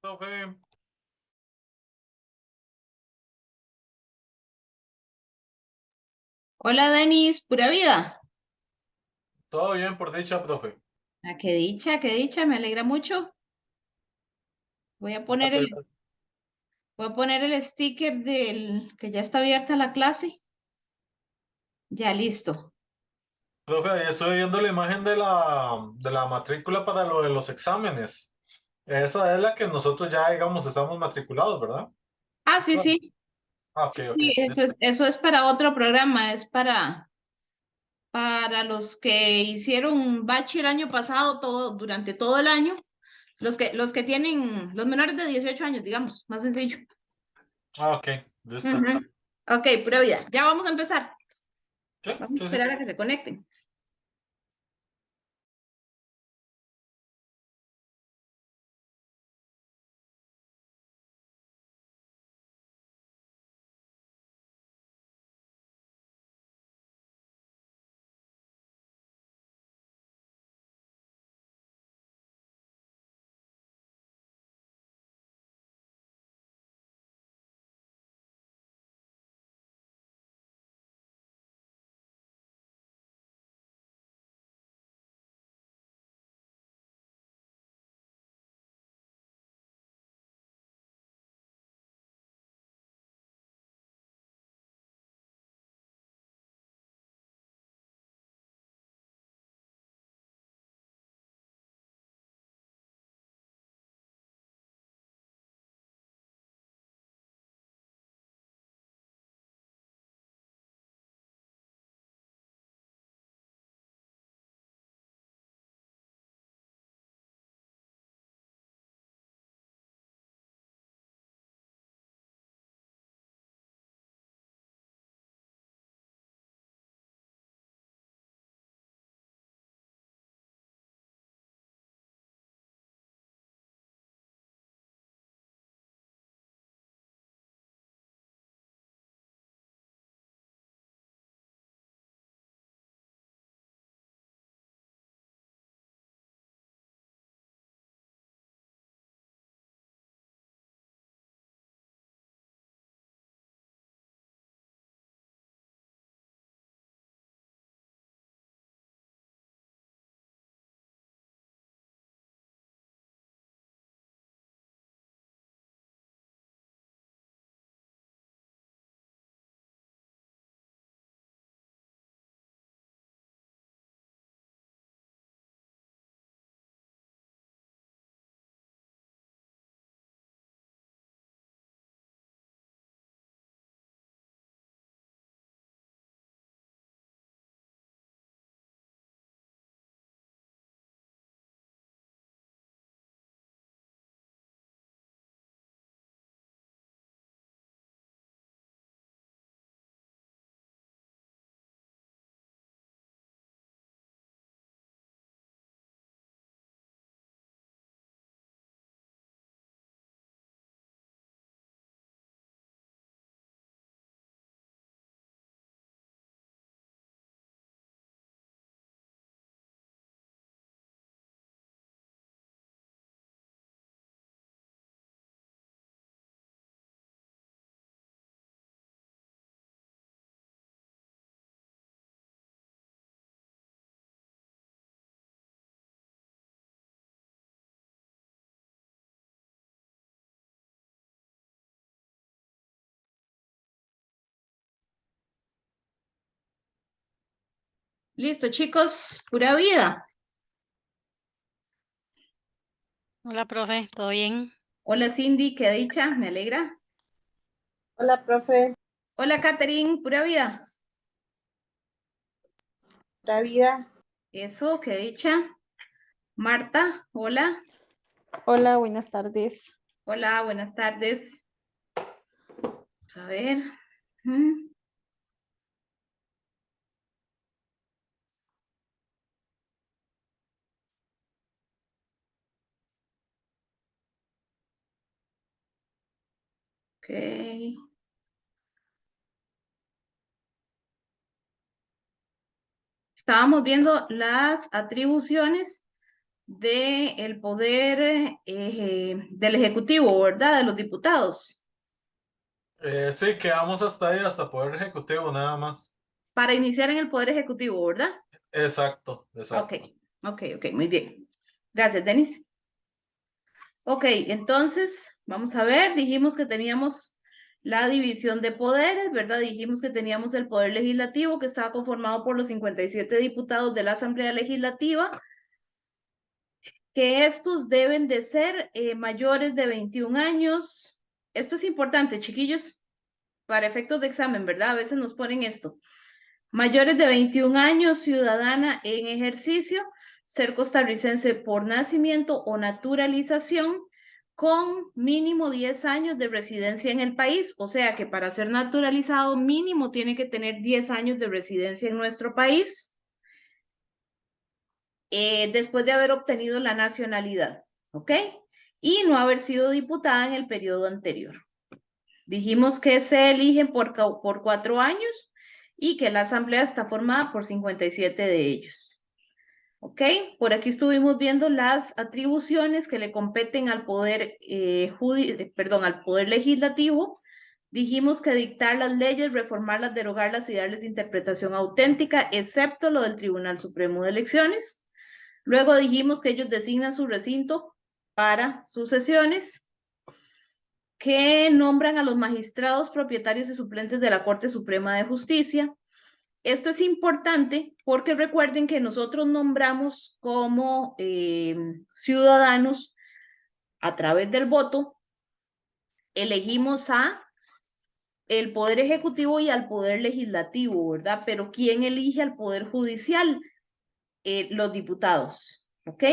Profe, Hola Denis, pura vida. todo bien por dicha, profe. Qué dicha, me alegra mucho. Voy a poner Muchas el, gracias. voy a poner el sticker del que ya está abierta la clase. Ya listo. Profe, ahí estoy viendo la imagen de la matrícula para lo de los exámenes. Esa es la que nosotros ya, digamos, estamos matriculados, ¿verdad? Ah, sí, Bueno, sí, ok, sí, ok. sí, eso es para otro programa, es para los que hicieron bachi el año pasado, durante todo el año, los que tienen, los menores de 18 años, digamos, más sencillo. Ok, listo. Ujú. Ok, pura vida. Ya vamos a empezar. Sí, Vamos a sí, sí. esperar a que se conecten. Listo, chicos, pura vida. Hola, profe, ¿todo bien? Hola Cindy, qué dicha, me alegra. Hola, profe, Hola Catherine, pura vida. la vida. Eso, qué dicha. Marta, hola. Hola, buenas tardes. Hola, buenas tardes. Vamos a ver. Mm, Ok. Estábamos viendo las atribuciones del poder del Ejecutivo, ¿verdad? De los diputados, Sí, quedamos hasta ahí, hasta poder ejecutivo, nada más. para iniciar en el poder ejecutivo, ¿verdad? Exacto, Ok, exacto. ok, muy bien. Gracias, Denis. Ok, entonces, vamos a ver, dijimos que teníamos la división de poderes, ¿verdad? Dijimos que teníamos el poder legislativo, que estaba conformado por los 57 diputados de la Asamblea Legislativa, que estos deben de ser mayores de 21 años. Esto es importante, chiquillos, para efectos de examen, ¿verdad? A veces nos ponen esto. Mayores de 21 años, ciudadana en ejercicio, ser costarricense por nacimiento o naturalización, con mínimo 10 años de residencia en el país. O sea que para ser naturalizado mínimo tiene que tener 10 años de residencia en nuestro país después de haber obtenido la nacionalidad, ¿ok? Y no haber sido diputada en el periodo anterior. Dijimos que se eligen por 4 años y que la asamblea está formada por 57 de ellos. ¿Ok? Por aquí estuvimos viendo las atribuciones que le competen al poder, al poder legislativo. Dijimos que dictar las leyes, reformarlas, derogarlas y darles interpretación auténtica, excepto lo del Tribunal Supremo de Elecciones. Luego dijimos que ellos designan su recinto para sus sesiones, que nombran a los magistrados propietarios y suplentes de la Corte Suprema de Justicia. Esto es importante porque recuerden que nosotros nombramos como ciudadanos a través del voto, elegimos a el Poder Ejecutivo y al Poder Legislativo, ¿verdad? Pero ¿quién elige al Poder Judicial? Los diputados, ¿ok?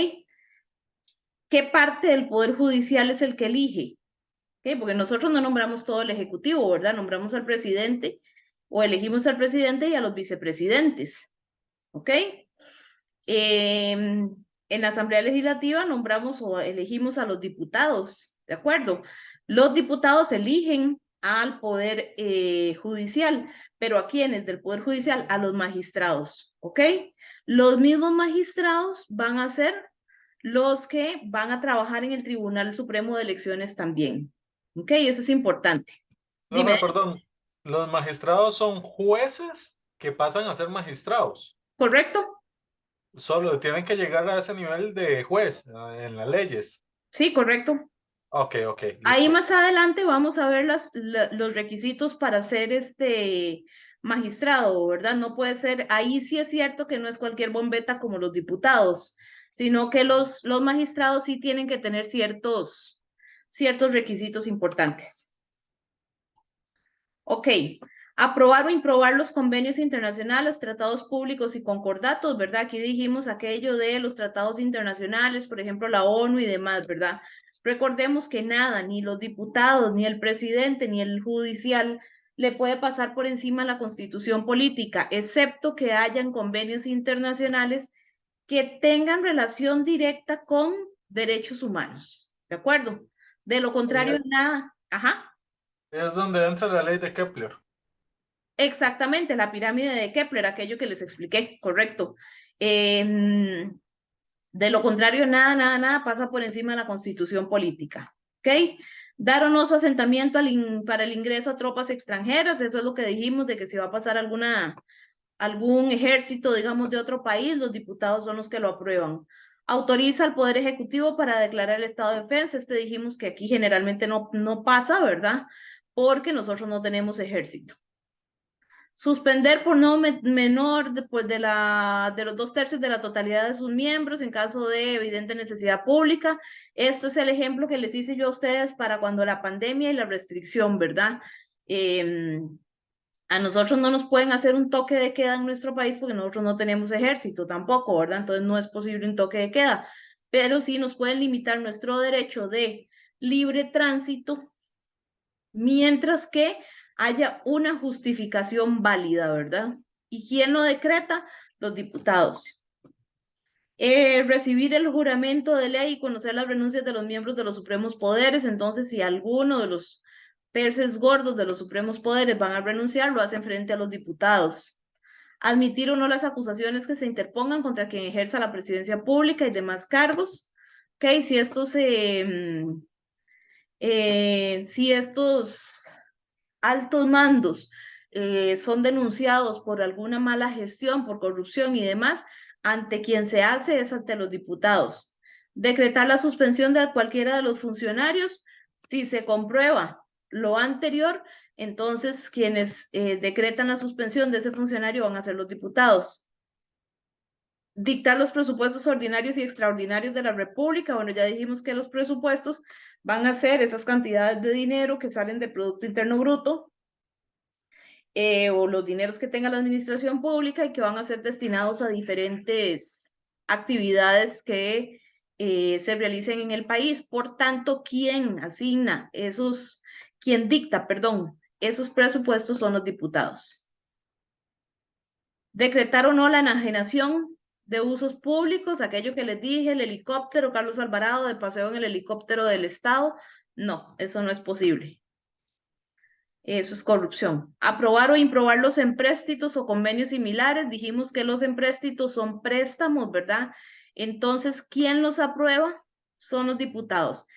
¿Qué parte del Poder Judicial es el que elige? ¿Okay? Porque nosotros no nombramos todo el Ejecutivo, ¿verdad? Nombramos al presidente o elegimos al presidente y a los vicepresidentes, ¿ok? En la Asamblea Legislativa nombramos o elegimos a los diputados, ¿de acuerdo? Los diputados eligen al Poder Judicial, pero ¿a quiénes del Poder Judicial? A los magistrados, ¿ok? Los mismos magistrados van a ser los que van a trabajar en el Tribunal Supremo de Elecciones también, ¿ok? Eso es importante. Dime. Perdón, los magistrados son jueces que pasan a ser magistrados. ¿Correcto? Solo tienen que llegar a ese nivel de juez en las leyes. Sí, correcto. Ok, Ahí listo. más adelante vamos a ver los requisitos para ser magistrado, ¿verdad? No puede ser, ahí sí es cierto que no es cualquier bombeta como los diputados, sino que los magistrados sí tienen que tener ciertos requisitos importantes. Ok, aprobar o improbar los convenios internacionales, tratados públicos y concordatos, ¿verdad? Aquí dijimos aquello de los tratados internacionales, por ejemplo, la ONU y demás, ¿verdad? Recordemos que nada, ni los diputados, ni el presidente, ni el judicial le puede pasar por encima la constitución política, excepto que hayan convenios internacionales que tengan relación directa con derechos humanos, ¿de acuerdo? De lo contrario, nada. Ajá. Es donde entra la ley de Kepler. Exactamente, la pirámide de Kepler, aquello que les expliqué, correcto. De lo contrario, nada pasa por encima de la constitución política. ¿Ok? Dar o no su asentamiento para el ingreso a tropas extranjeras, eso es lo que dijimos de que si va a pasar algún ejército, digamos, de otro país, los diputados son los que lo aprueban. Autoriza al Poder Ejecutivo para declarar el estado de defensa. Dijimos que aquí generalmente no pasa, ¿verdad? Porque nosotros no tenemos ejército. Suspender por no menor de los 2/3 de la totalidad de sus miembros en caso de evidente necesidad pública. Esto es el ejemplo que les hice yo a ustedes para cuando la pandemia y la restricción, ¿verdad? A nosotros no nos pueden hacer un toque de queda en nuestro país porque nosotros no tenemos ejército tampoco, ¿verdad? Entonces no es posible un toque de queda, pero sí nos pueden limitar nuestro derecho de libre tránsito mientras que haya una justificación válida, ¿verdad? ¿Y quién lo decreta? Los diputados. Recibir el juramento de ley y conocer las renuncias de los miembros de los supremos poderes. Entonces, si alguno de los peces gordos de los supremos poderes van a renunciar, lo hacen frente a los diputados. Admitir o no las acusaciones que se interpongan contra quien ejerza la presidencia pública y demás cargos. Ok, si estos altos mandos son denunciados por alguna mala gestión, por corrupción y demás, ante quien se hace es ante los diputados. Decretar la suspensión de cualquiera de los funcionarios, si se comprueba lo anterior, entonces quienes decretan la suspensión de ese funcionario van a ser los diputados. Dictar los presupuestos ordinarios y extraordinarios de la República. Bueno, ya dijimos que los presupuestos van a ser esas cantidades de dinero que salen del Producto Interno Bruto, o los dineros que tenga la administración pública y que van a ser destinados a diferentes actividades que se realicen en el país. Por tanto, quien dicta, esos presupuestos son los diputados. Decretar o no la enajenación de usos públicos, aquello que les dije, el helicóptero Carlos Alvarado de paseo en el helicóptero del Estado, no, eso no es posible. Eso es corrupción. Aprobar o improbar los empréstitos o convenios similares. Dijimos que los empréstitos son préstamos, ¿verdad? Entonces, ¿quién los aprueba? Son los diputados.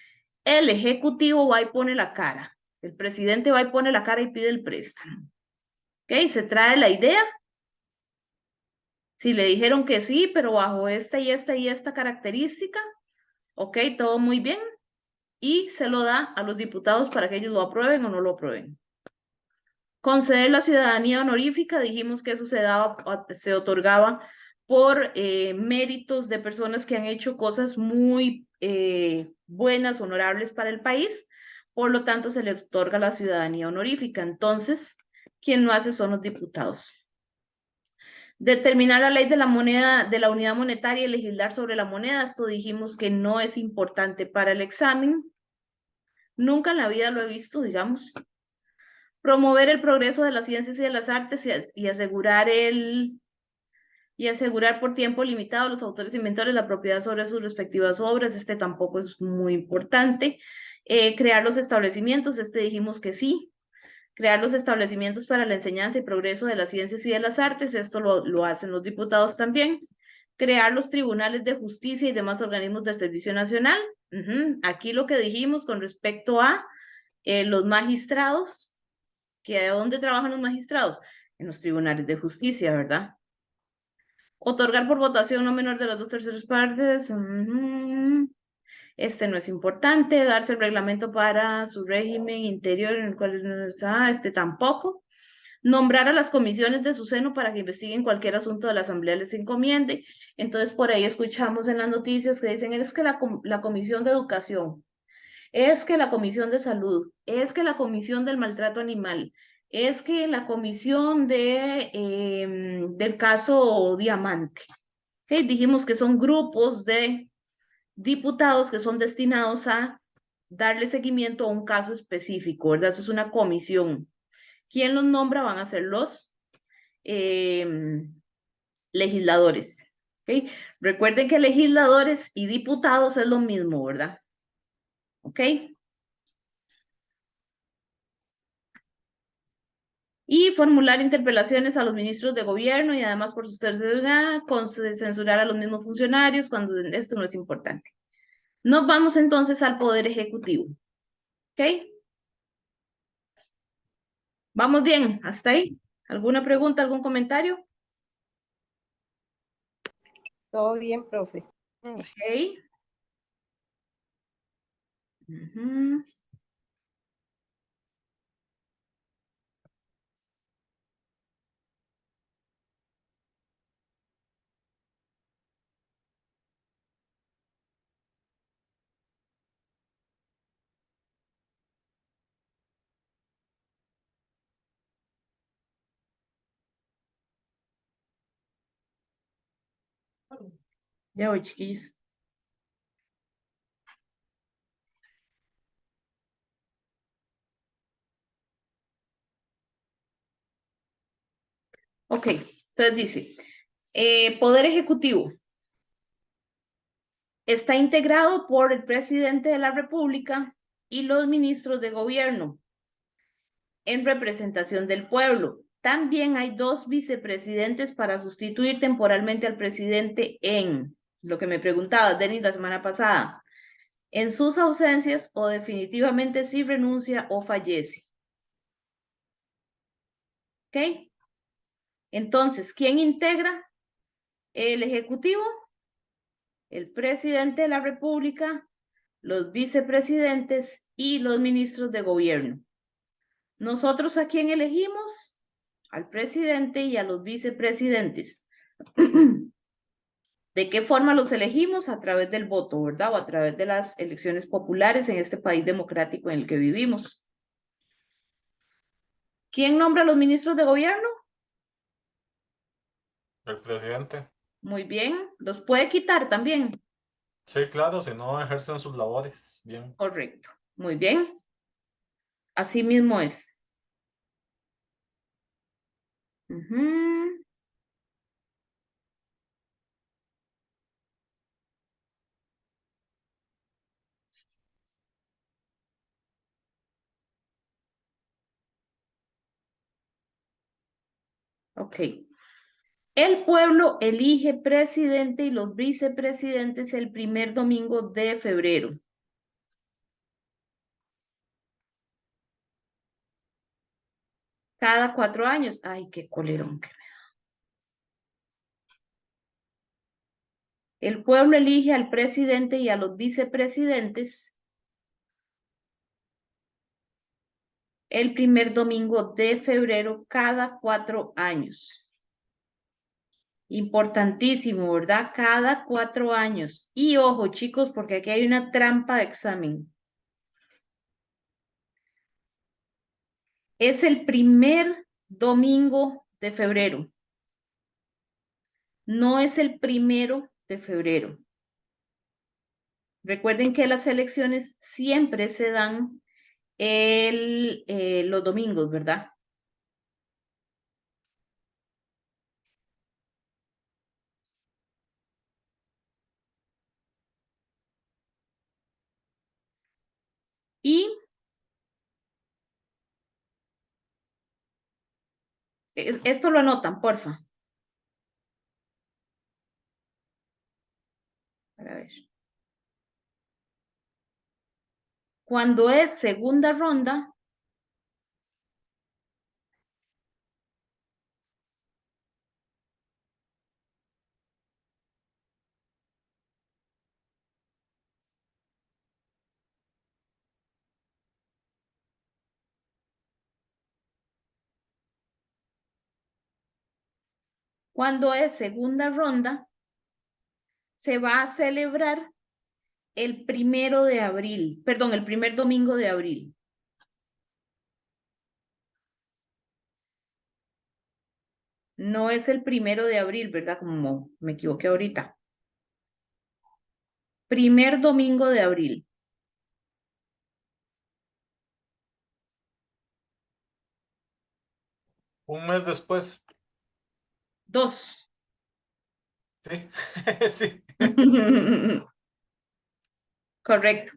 El Ejecutivo va y pone la cara. El presidente va y pone la cara y pide el préstamo. ¿Ok? Se trae la idea. Si le dijeron que sí, pero bajo esta y esta y esta característica, ok, todo muy bien. Y se lo da a los diputados para que ellos lo aprueben o no lo aprueben. Conceder la ciudadanía honorífica, dijimos que eso se otorgaba por méritos de personas que han hecho cosas muy buenas, honorables para el país, por lo tanto se les otorga la ciudadanía honorífica. Entonces, quien lo hace son los diputados. Determinar la ley de la moneda, de la unidad monetaria y legislar sobre la moneda, esto dijimos que no es importante para el examen. Nunca en la vida lo he visto, digamos. Promover el progreso de las ciencias y de las artes y asegurar por tiempo limitado a los autores e inventores la propiedad sobre sus respectivas obras. Este tampoco es muy importante. Crear los establecimientos, dijimos que sí. Crear los establecimientos para la enseñanza y progreso de las ciencias y de las artes, esto lo hacen los diputados también. Crear los tribunales de justicia y demás organismos del Servicio Nacional. Aquí lo que dijimos con respecto a los magistrados, que ¿de dónde trabajan los magistrados? En los tribunales de justicia, ¿verdad? Otorgar por votación no menor de las 2/3 partes. Este no es importante. Darse el reglamento para su régimen interior, en el cual tampoco. Nombrar a las comisiones de su seno para que investiguen cualquier asunto de la Asamblea les encomiende. Entonces, por ahí escuchamos en las noticias que dicen, es que la Comisión de Educación, es que la Comisión de Salud, es que la Comisión del Maltrato Animal, es que la comisión del caso Diamante. ¿Okay? Dijimos que son grupos de diputados que son destinados a darle seguimiento a un caso específico, ¿verdad? Eso es una comisión. ¿Quién los nombra? Van a ser los legisladores. ¿Okay? Recuerden que legisladores y diputados es lo mismo, ¿verdad? ¿Ok? Y formular interpelaciones a los ministros de gobierno y además por su tercera, censurar a los mismos funcionarios cuando esto no es importante. Nos vamos entonces al Poder Ejecutivo. ¿Ok? ¿Vamos bien? ¿Hasta ahí? ¿Alguna pregunta, algún comentario? Todo bien, profe. Ok. Uh-huh. Ya voy, chiquillos. Ok, entonces dice, Poder Ejecutivo está integrado por el presidente de la República y los ministros de gobierno en representación del pueblo. También hay 2 vicepresidentes para sustituir temporalmente al presidente en lo que me preguntaba Denis la semana pasada, en sus ausencias o definitivamente si renuncia o fallece. ¿Ok? Entonces, ¿quién integra el Ejecutivo? El presidente de la República, los vicepresidentes y los ministros de gobierno. ¿Nosotros a quién elegimos? Al presidente y a los vicepresidentes. ¿De qué forma los elegimos? A través del voto, ¿verdad? O a través de las elecciones populares en este país democrático en el que vivimos. ¿Quién nombra a los ministros de gobierno? El presidente. Muy bien. ¿Los puede quitar también? Sí, claro, si no ejercen sus labores. Bien. Correcto. Muy bien. Así mismo es. Ujú. Ok. El pueblo elige presidente y los vicepresidentes el primer domingo de febrero. Cada 4 años. Ay, qué colerón que me da. El pueblo elige al presidente y a los vicepresidentes el primer domingo de febrero cada 4 años. Importantísimo, ¿verdad? Cada 4 años. Y ojo, chicos, porque aquí hay una trampa de examen. Es el primer domingo de febrero. No es el 1 de febrero. Recuerden que las elecciones siempre se dan los domingos, ¿verdad? Y esto lo anotan, porfa. A ver. Cuando es segunda ronda, se va a celebrar el 1 de abril, perdón, el primer domingo de abril. No es el 1 de abril, ¿verdad? Como me equivoqué ahorita. Primer domingo de abril. Un mes después. 2. Sí. Sí. Correcto.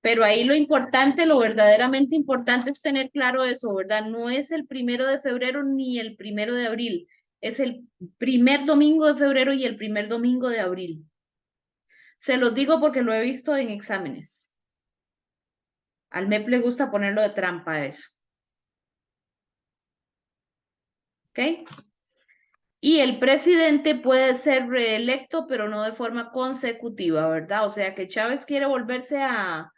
Pero ahí lo importante, lo verdaderamente importante es tener claro eso, ¿verdad? No es el 1 de febrero ni el 1 de abril. Es el primer domingo de febrero y el primer domingo de abril. Se los digo porque lo he visto en exámenes. Al MEP le gusta ponerlo de trampa a eso. ¿Ok? Y el presidente puede ser reelecto, pero no de forma consecutiva, ¿verdad? O sea que Chávez quiere volverse a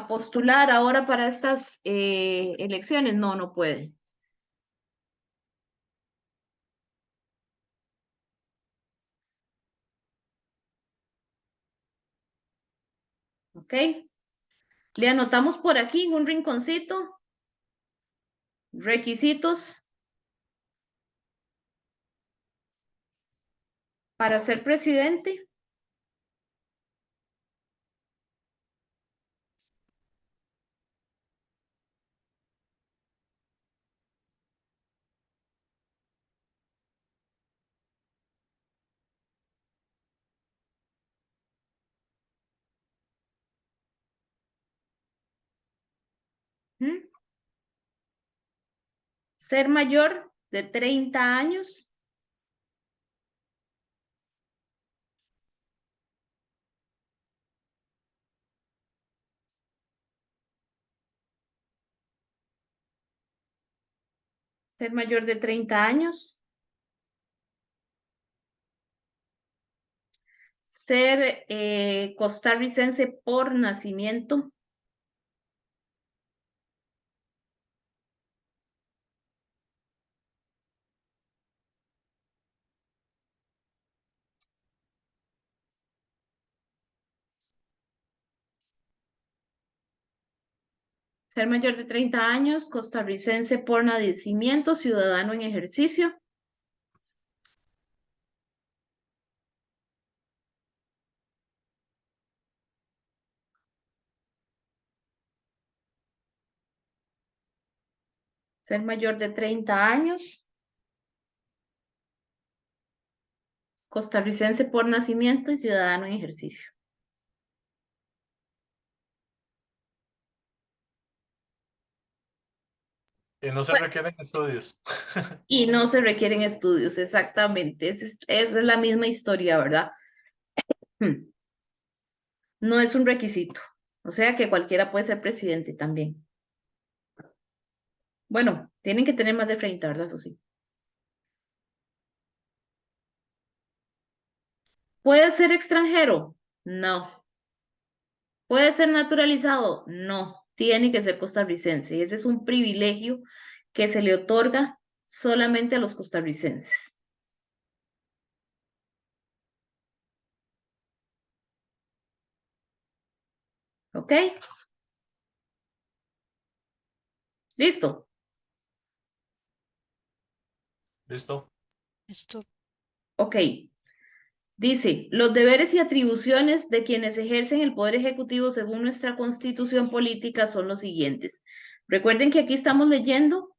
postular ahora para estas elecciones. No, no puede. ¿Ok? Le anotamos por aquí en un rinconcito. Requisitos para ser presidente. ¿Mm? Ser mayor de 30 años. Ser mayor de 30 años. Ser costarricense por nacimiento. Ser mayor de 30 años, costarricense por nacimiento, ciudadano en ejercicio. Ser mayor de 30 años, costarricense por nacimiento y ciudadano en ejercicio. Y no se Bueno, requieren estudios. y no se requieren estudios, exactamente. Esa es la misma historia, ¿verdad? No es un requisito. O sea que cualquiera puede ser presidente también. Bueno, tienen que tener más de 30, ¿verdad? Eso sí. ¿Puede ser extranjero? No. ¿Puede ser naturalizado? No. Tiene que ser costarricense. Y ese es un privilegio que se le otorga solamente a los costarricenses. ¿Ok? ¿Listo? ¿Listo? Esto, Ok. Dice, los deberes y atribuciones de quienes ejercen el poder ejecutivo según nuestra constitución política son los siguientes. Recuerden que aquí estamos leyendo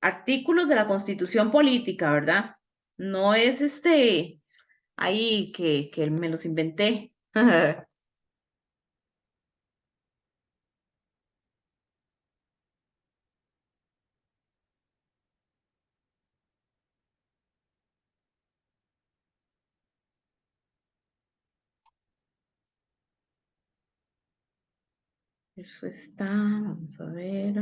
artículos de la constitución política, ¿verdad? No es ahí que me los inventé. Eso está, vamos a ver.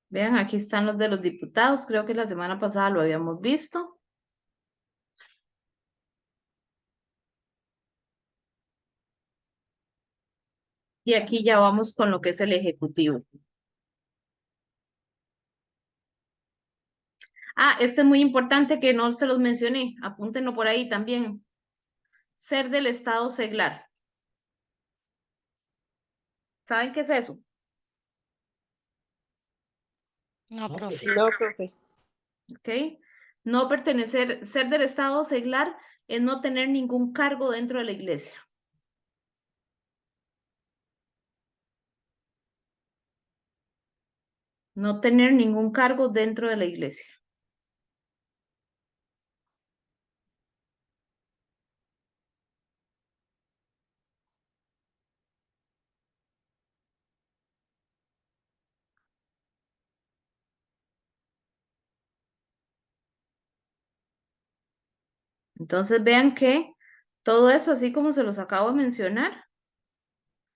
Vean, aquí están los de los diputados. Creo que la semana pasada lo habíamos visto. Y aquí ya vamos con lo que es el ejecutivo. Ah, este es muy importante que no se los mencioné. Apúntenlo por ahí también. Ser del estado seglar. ¿Saben qué es eso? no, No, profe. No, profe. ¿Ok? No pertenecer, ser del estado seglar es no tener ningún cargo dentro de la iglesia. No tener ningún cargo dentro de la iglesia. Entonces vean que todo eso, así como se los acabo de mencionar,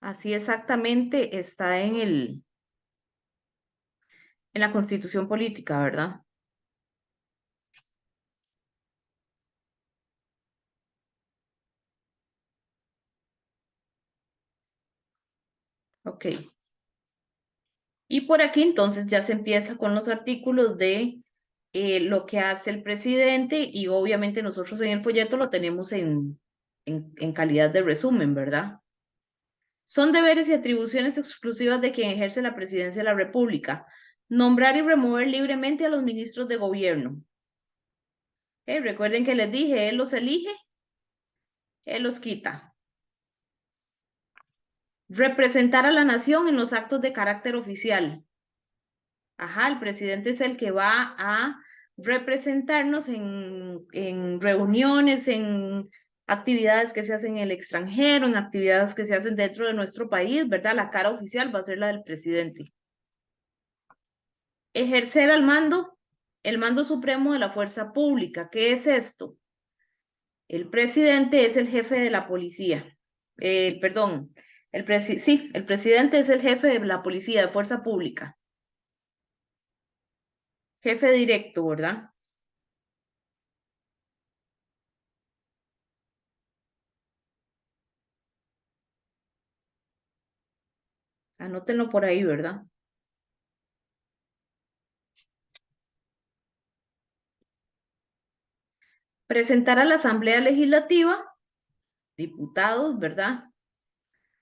así exactamente está en la constitución política, ¿verdad? Ok. Y por aquí entonces ya se empieza con los artículos de lo que hace el presidente y obviamente nosotros en el folleto lo tenemos en calidad de resumen, ¿verdad? Son deberes y atribuciones exclusivas de quien ejerce la presidencia de la República. Nombrar y remover libremente a los ministros de gobierno. Recuerden que les dije, él los elige, él los quita. Representar a la nación en los actos de carácter oficial. Ajá, el presidente es el que va a representarnos en reuniones, en actividades que se hacen en el extranjero, en actividades que se hacen dentro de nuestro país, ¿verdad? La cara oficial va a ser la del presidente. Ejercer el mando supremo de la fuerza pública. ¿Qué es esto? El presidente es el jefe de la policía. Perdón, sí, el presidente es el jefe de la policía de fuerza pública. Jefe directo, ¿verdad? Anótenlo por ahí, ¿verdad? Presentar a la Asamblea Legislativa, diputados, ¿verdad?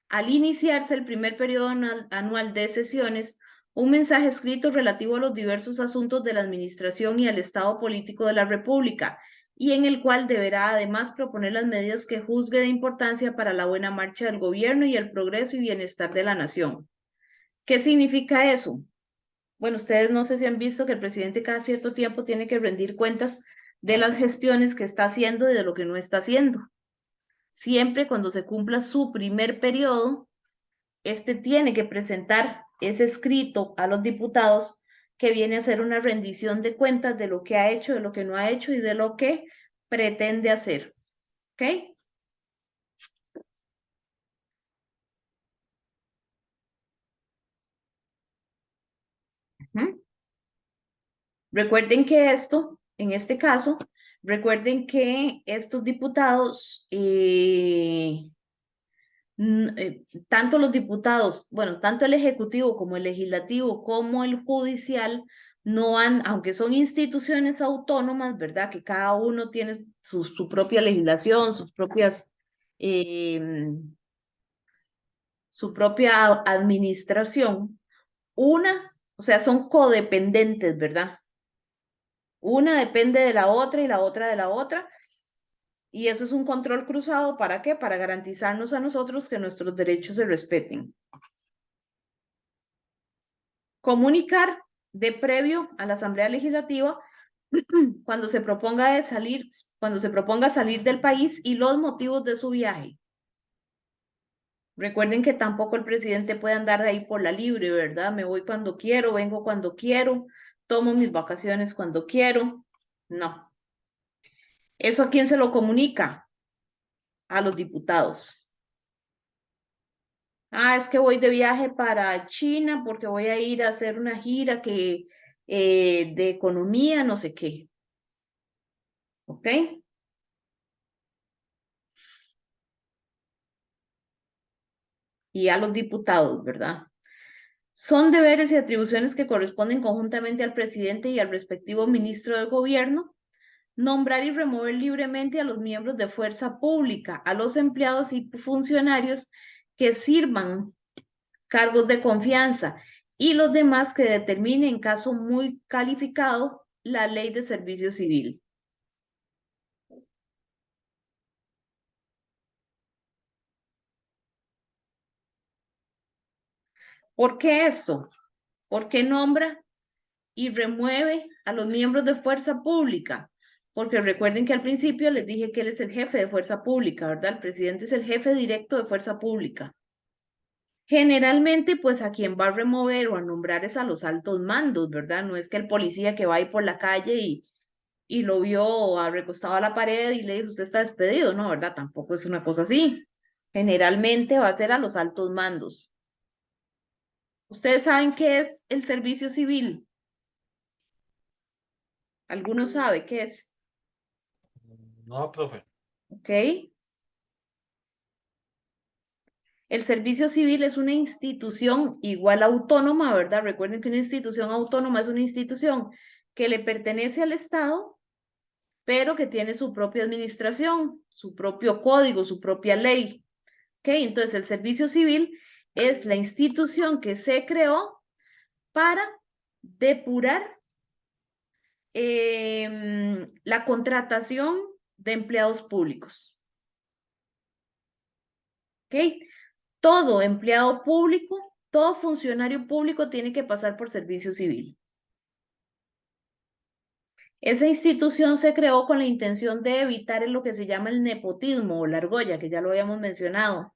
Al iniciarse el primer periodo anual de sesiones, un mensaje escrito relativo a los diversos asuntos de la administración y al estado político de la República, y en el cual deberá además proponer las medidas que juzgue de importancia para la buena marcha del gobierno y el progreso y bienestar de la nación. ¿Qué significa eso? Bueno, ustedes no sé si han visto que el presidente cada cierto tiempo tiene que rendir cuentas de las gestiones que está haciendo y de lo que no está haciendo. Siempre cuando se cumpla su primer periodo, este tiene que presentar ese escrito a los diputados que viene a ser una rendición de cuentas de lo que ha hecho, de lo que no ha hecho y de lo que pretende hacer. ¿Ok? Recuerden que esto, en este caso, recuerden que estos diputados, tanto los diputados, bueno, tanto el ejecutivo como el legislativo como el judicial, no han, aunque son instituciones autónomas, ¿verdad? Que cada uno tiene su propia legislación, sus propias, su propia administración, o sea, son codependentes, ¿verdad? Una depende de la otra y la otra de la otra. Y eso es un control cruzado, ¿para qué? Para garantizarnos a nosotros que nuestros derechos se respeten. Comunicar de previo a la Asamblea Legislativa cuando se proponga salir del país y los motivos de su viaje. Recuerden que tampoco el presidente puede andar ahí por la libre, ¿verdad? Me voy cuando quiero, vengo cuando quiero, tomo mis vacaciones cuando quiero. No. ¿Eso a quién se lo comunica? A los diputados. Ah, es que voy de viaje para China porque voy a ir a hacer una gira de economía, no sé qué. ¿Ok? Y a los diputados, ¿verdad? Son deberes y atribuciones que corresponden conjuntamente al presidente y al respectivo ministro de gobierno nombrar y remover libremente a los miembros de fuerza pública, a los empleados y funcionarios que sirvan cargos de confianza y los demás que determine en caso muy calificado la ley de servicio civil. ¿Por qué esto? ¿Por qué nombra y remueve a los miembros de fuerza pública? Porque recuerden que al principio les dije que él es el jefe de fuerza pública, ¿verdad? El presidente es el jefe directo de fuerza pública. Generalmente, pues a quien va a remover o a nombrar es a los altos mandos, ¿verdad? No es que el policía que va ahí por la calle y lo vio recostado a la pared y le dijo, usted está despedido, ¿no? ¿Verdad? Tampoco es una cosa así. Generalmente va a ser a los altos mandos. ¿Ustedes saben qué es el servicio civil? ¿Alguno sabe qué es? No, profe. ¿Ok? El servicio civil es una institución igual autónoma, ¿verdad? Recuerden que una institución autónoma es una institución que le pertenece al Estado, pero que tiene su propia administración, su propio código, su propia ley. ¿Ok? Entonces, el servicio civil es la institución que se creó para depurar la contratación de empleados públicos. ¿Ok? Todo empleado público, todo funcionario público tiene que pasar por servicio civil. Esa institución se creó con la intención de evitar lo que se llama el nepotismo o la argolla, que ya lo habíamos mencionado.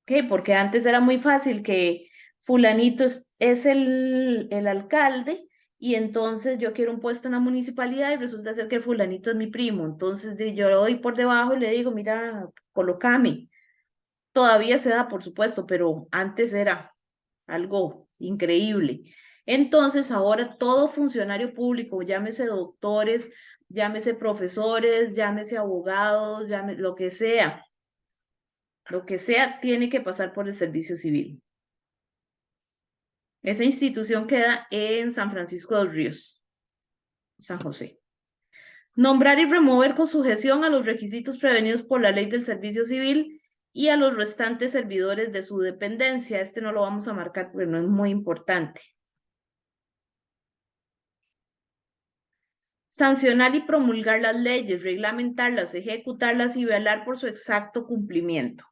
¿Ok? Porque antes era muy fácil que fulanito es el alcalde y entonces yo quiero un puesto en la municipalidad y resulta ser que el fulanito es mi primo. Entonces yo lo doy por debajo y le digo, mira, colócame. Todavía se da, por supuesto, pero antes era algo increíble. Entonces, ahora todo funcionario público, llámese doctores, llámese profesores, llámese abogados, lo que sea, tiene que pasar por el servicio civil. Esa institución queda en San Francisco de los Ríos, San José. Nombrar y remover con sujeción a los requisitos prevenidos por la ley del servicio civil y a los restantes servidores de su dependencia. Este no lo vamos a marcar porque no es muy importante. Sancionar y promulgar las leyes, reglamentarlas, ejecutarlas y velar por su exacto cumplimiento.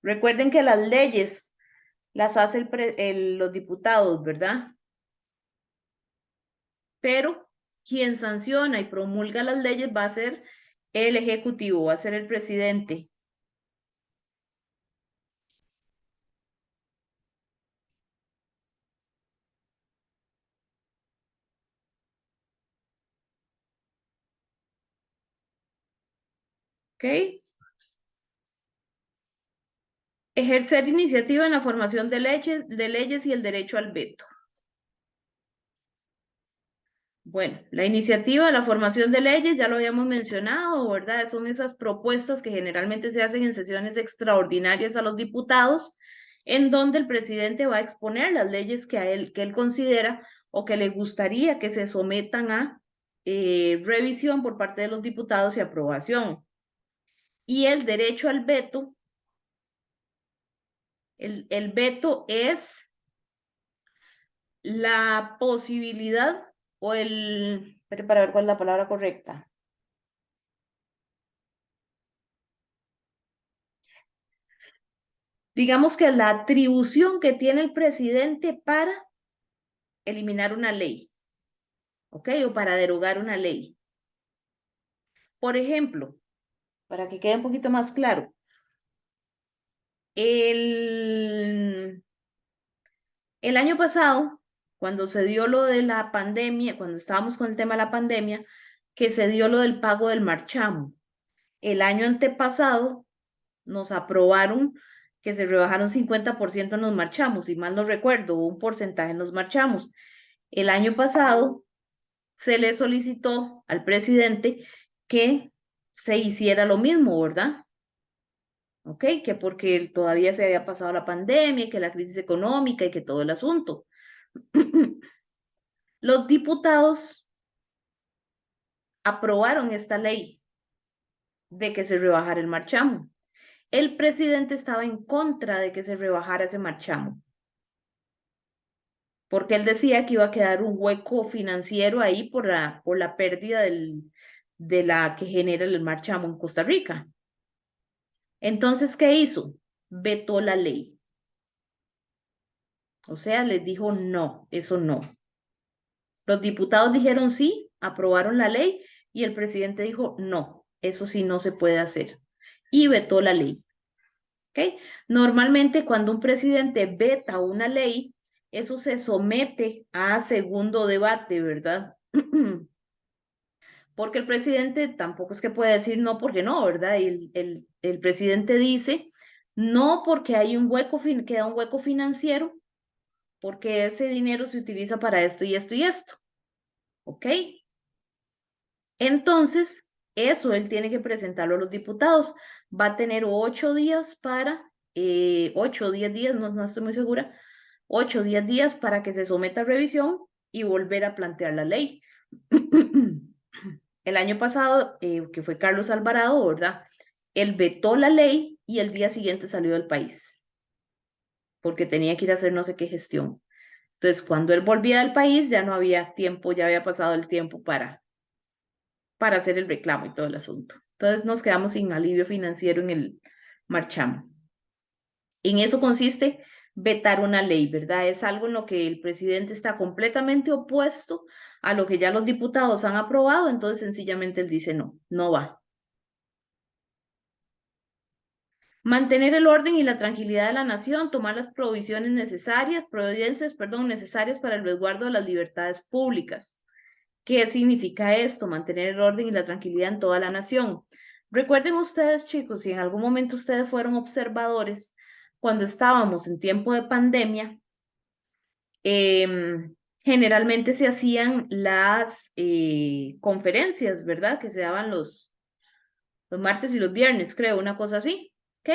Recuerden que las leyes las hace los diputados, ¿verdad? Pero quien sanciona y promulga las leyes va a ser el ejecutivo, va a ser el presidente. ¿Ok? Ejercer iniciativa en la formación de leyes y el derecho al veto. Bueno, la iniciativa, la formación de leyes, ya lo habíamos mencionado, ¿verdad? Son esas propuestas que generalmente se hacen en sesiones extraordinarias a los diputados, en donde el presidente va a exponer las leyes que él considera o que le gustaría que se sometan a revisión por parte de los diputados y aprobación. Y el derecho al veto, el veto es la posibilidad o para ver cuál es la palabra correcta. Digamos que la atribución que tiene el presidente para eliminar una ley, ¿ok? O para derogar una ley. Por ejemplo, para que quede un poquito más claro, el año pasado, cuando se dio lo de la pandemia, cuando estábamos con el tema de la pandemia, que se dio lo del pago del marchamo. El año antepasado nos aprobaron que se rebajaron 50% en los marchamos, si mal no recuerdo, un porcentaje en los marchamos. El año pasado se le solicitó al presidente que se hiciera lo mismo, ¿verdad? ¿Ok? Que porque todavía se había pasado la pandemia, que la crisis económica y que todo el asunto. Los diputados aprobaron esta ley de que se rebajara el marchamo. El presidente estaba en contra de que se rebajara ese marchamo, porque él decía que iba a quedar un hueco financiero ahí por la pérdida de la que genera el marchamo en Costa Rica. Entonces, ¿qué hizo? Vetó la ley. O sea, les dijo no, eso no. Los diputados dijeron sí, aprobaron la ley y el presidente dijo no, eso sí no se puede hacer. Y vetó la ley. ¿Ok? Normalmente cuando un presidente veta una ley, eso se somete a segundo debate, ¿verdad? Porque el presidente tampoco es que puede decir no porque no, ¿verdad? Y el presidente dice no porque hay un hueco, queda un hueco financiero, porque ese dinero se utiliza para esto y esto y esto. ¿Ok? Entonces, eso él tiene que presentarlo a los diputados. Va a tener 8 días para, 8 o 10 días, no estoy muy segura, 8 o 10 días para que se someta a revisión y volver a plantear la ley. El año pasado, que fue Carlos Alvarado, ¿verdad? Él vetó la ley y el día siguiente salió del país, porque tenía que ir a hacer no sé qué gestión. Entonces, cuando él volvía del país, ya no había tiempo, ya había pasado el tiempo para hacer el reclamo y todo el asunto. Entonces, nos quedamos sin alivio financiero en el marchamo. En eso consiste vetar una ley, ¿verdad? Es algo en lo que el presidente está completamente opuesto a lo que ya los diputados han aprobado, entonces sencillamente él dice no, no va. Mantener el orden y la tranquilidad de la nación, tomar las providencias necesarias para el resguardo de las libertades públicas. ¿Qué significa esto? Mantener el orden y la tranquilidad en toda la nación. Recuerden ustedes, chicos, si en algún momento ustedes fueron observadores, cuando estábamos en tiempo de pandemia, generalmente se hacían las conferencias, ¿verdad? Que se daban los martes y los viernes, creo, una cosa así. ¿Ok?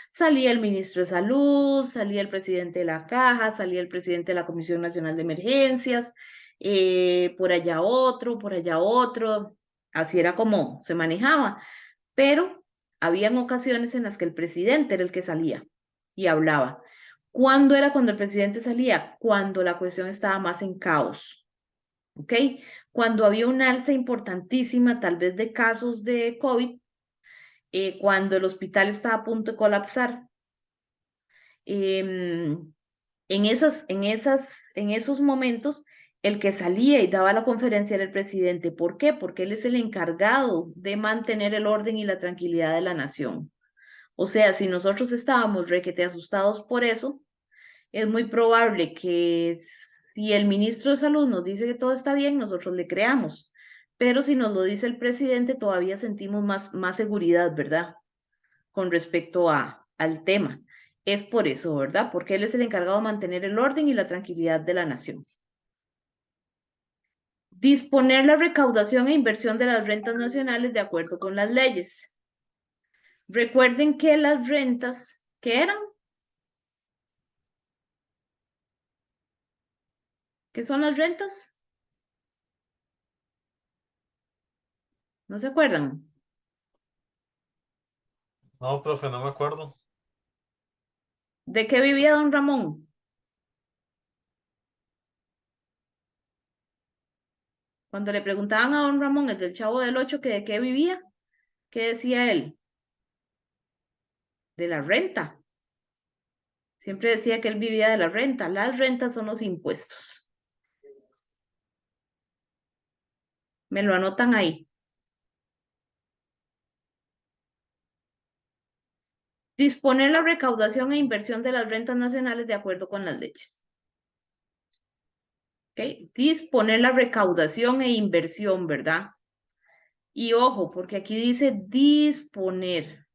Salía el ministro de Salud, salía el presidente de la Caja, salía el presidente de la Comisión Nacional de Emergencias, por allá otro, así era como se manejaba, pero habían ocasiones en las que el presidente era el que salía y hablaba. ¿Cuándo era cuando el presidente salía? Cuando la cuestión estaba más en caos, ¿ok? Cuando había un alza importantísima, tal vez de casos de COVID, cuando el hospital estaba a punto de colapsar. En esos momentos, el que salía y daba la conferencia era el presidente. ¿Por qué? Porque él es el encargado de mantener el orden y la tranquilidad de la nación. O sea, si nosotros estábamos requete asustados por eso, es muy probable que si el ministro de Salud nos dice que todo está bien, nosotros le creamos. Pero si nos lo dice el presidente, todavía sentimos más seguridad, ¿verdad? Con respecto al tema. Es por eso, ¿verdad? Porque él es el encargado de mantener el orden y la tranquilidad de la nación. Disponer la recaudación e inversión de las rentas nacionales de acuerdo con las leyes. Recuerden que las rentas, ¿qué eran? ¿Qué son las rentas? ¿No se acuerdan? No, profe, no me acuerdo. ¿De qué vivía don Ramón? Cuando le preguntaban a don Ramón, el del Chavo del Ocho, que de qué vivía, ¿qué decía él? De la renta. Siempre decía que él vivía de la renta. Las rentas son los impuestos. Me lo anotan ahí. Disponer la recaudación e inversión de las rentas nacionales de acuerdo con las leyes. ¿Okay? Disponer la recaudación e inversión, ¿verdad? Y ojo, porque aquí dice disponer.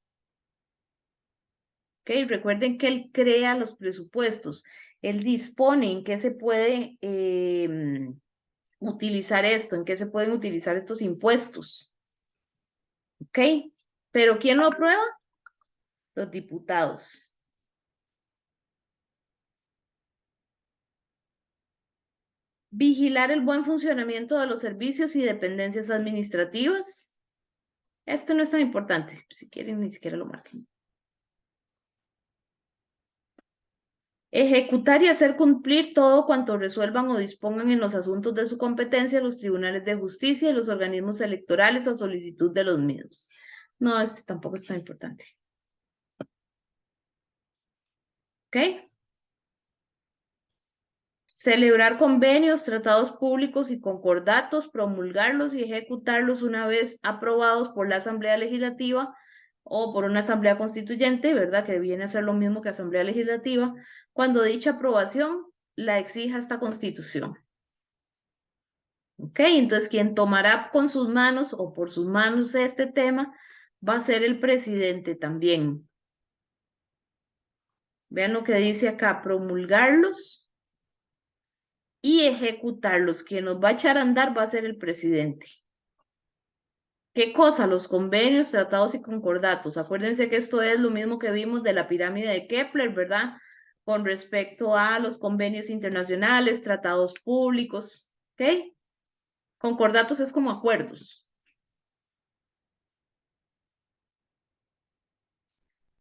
¿Ok? Recuerden que él crea los presupuestos. Él dispone en qué se puede utilizar esto, en qué se pueden utilizar estos impuestos. ¿Ok? Pero ¿quién lo aprueba? Los diputados. Vigilar el buen funcionamiento de los servicios y dependencias administrativas. Esto no es tan importante. Si quieren, ni siquiera lo marquen. Ejecutar y hacer cumplir todo cuanto resuelvan o dispongan en los asuntos de su competencia los tribunales de justicia y los organismos electorales a solicitud de los mismos. No, este tampoco es tan importante. ¿Ok? Celebrar convenios, tratados públicos y concordatos, promulgarlos y ejecutarlos una vez aprobados por la Asamblea Legislativa o por una Asamblea Constituyente, ¿verdad? Que viene a ser lo mismo que Asamblea Legislativa, cuando dicha aprobación la exija esta Constitución. ¿Ok? Entonces, quien tomará con sus manos o por sus manos este tema va a ser el presidente también. Vean lo que dice acá, promulgarlos y ejecutarlos. Quien los va a echar a andar va a ser el presidente. ¿Qué cosa? Los convenios, tratados y concordatos. Acuérdense que esto es lo mismo que vimos de la pirámide de Kepler, ¿verdad? Con respecto a los convenios internacionales, tratados públicos, ¿ok? Concordatos es como acuerdos.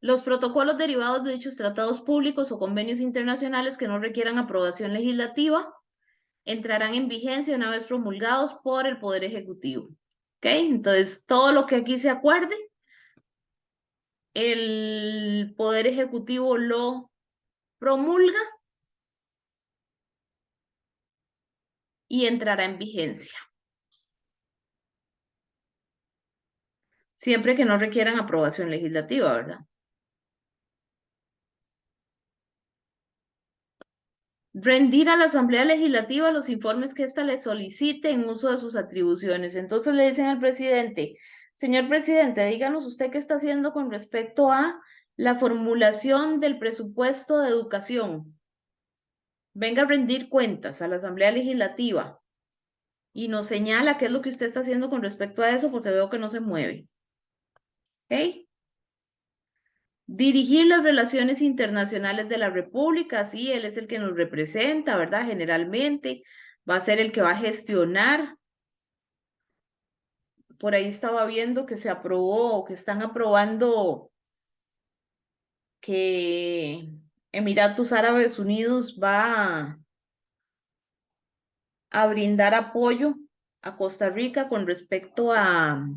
Los protocolos derivados de dichos tratados públicos o convenios internacionales que no requieran aprobación legislativa entrarán en vigencia una vez promulgados por el Poder Ejecutivo. ¿Ok? Entonces, todo lo que aquí se acuerde, el Poder Ejecutivo lo promulga y entrará en vigencia. Siempre que no requieran aprobación legislativa, ¿verdad? Rendir a la Asamblea Legislativa los informes que ésta le solicite en uso de sus atribuciones. Entonces le dicen al presidente, señor presidente, díganos usted qué está haciendo con respecto a la formulación del presupuesto de educación. Venga a rendir cuentas a la Asamblea Legislativa y nos señala qué es lo que usted está haciendo con respecto a eso porque veo que no se mueve. ¿Ok? Dirigir las relaciones internacionales de la República, sí, él es el que nos representa, ¿verdad? Generalmente va a ser el que va a gestionar. Por ahí estaba viendo que se aprobó o que están aprobando que Emiratos Árabes Unidos va a brindar apoyo a Costa Rica con respecto a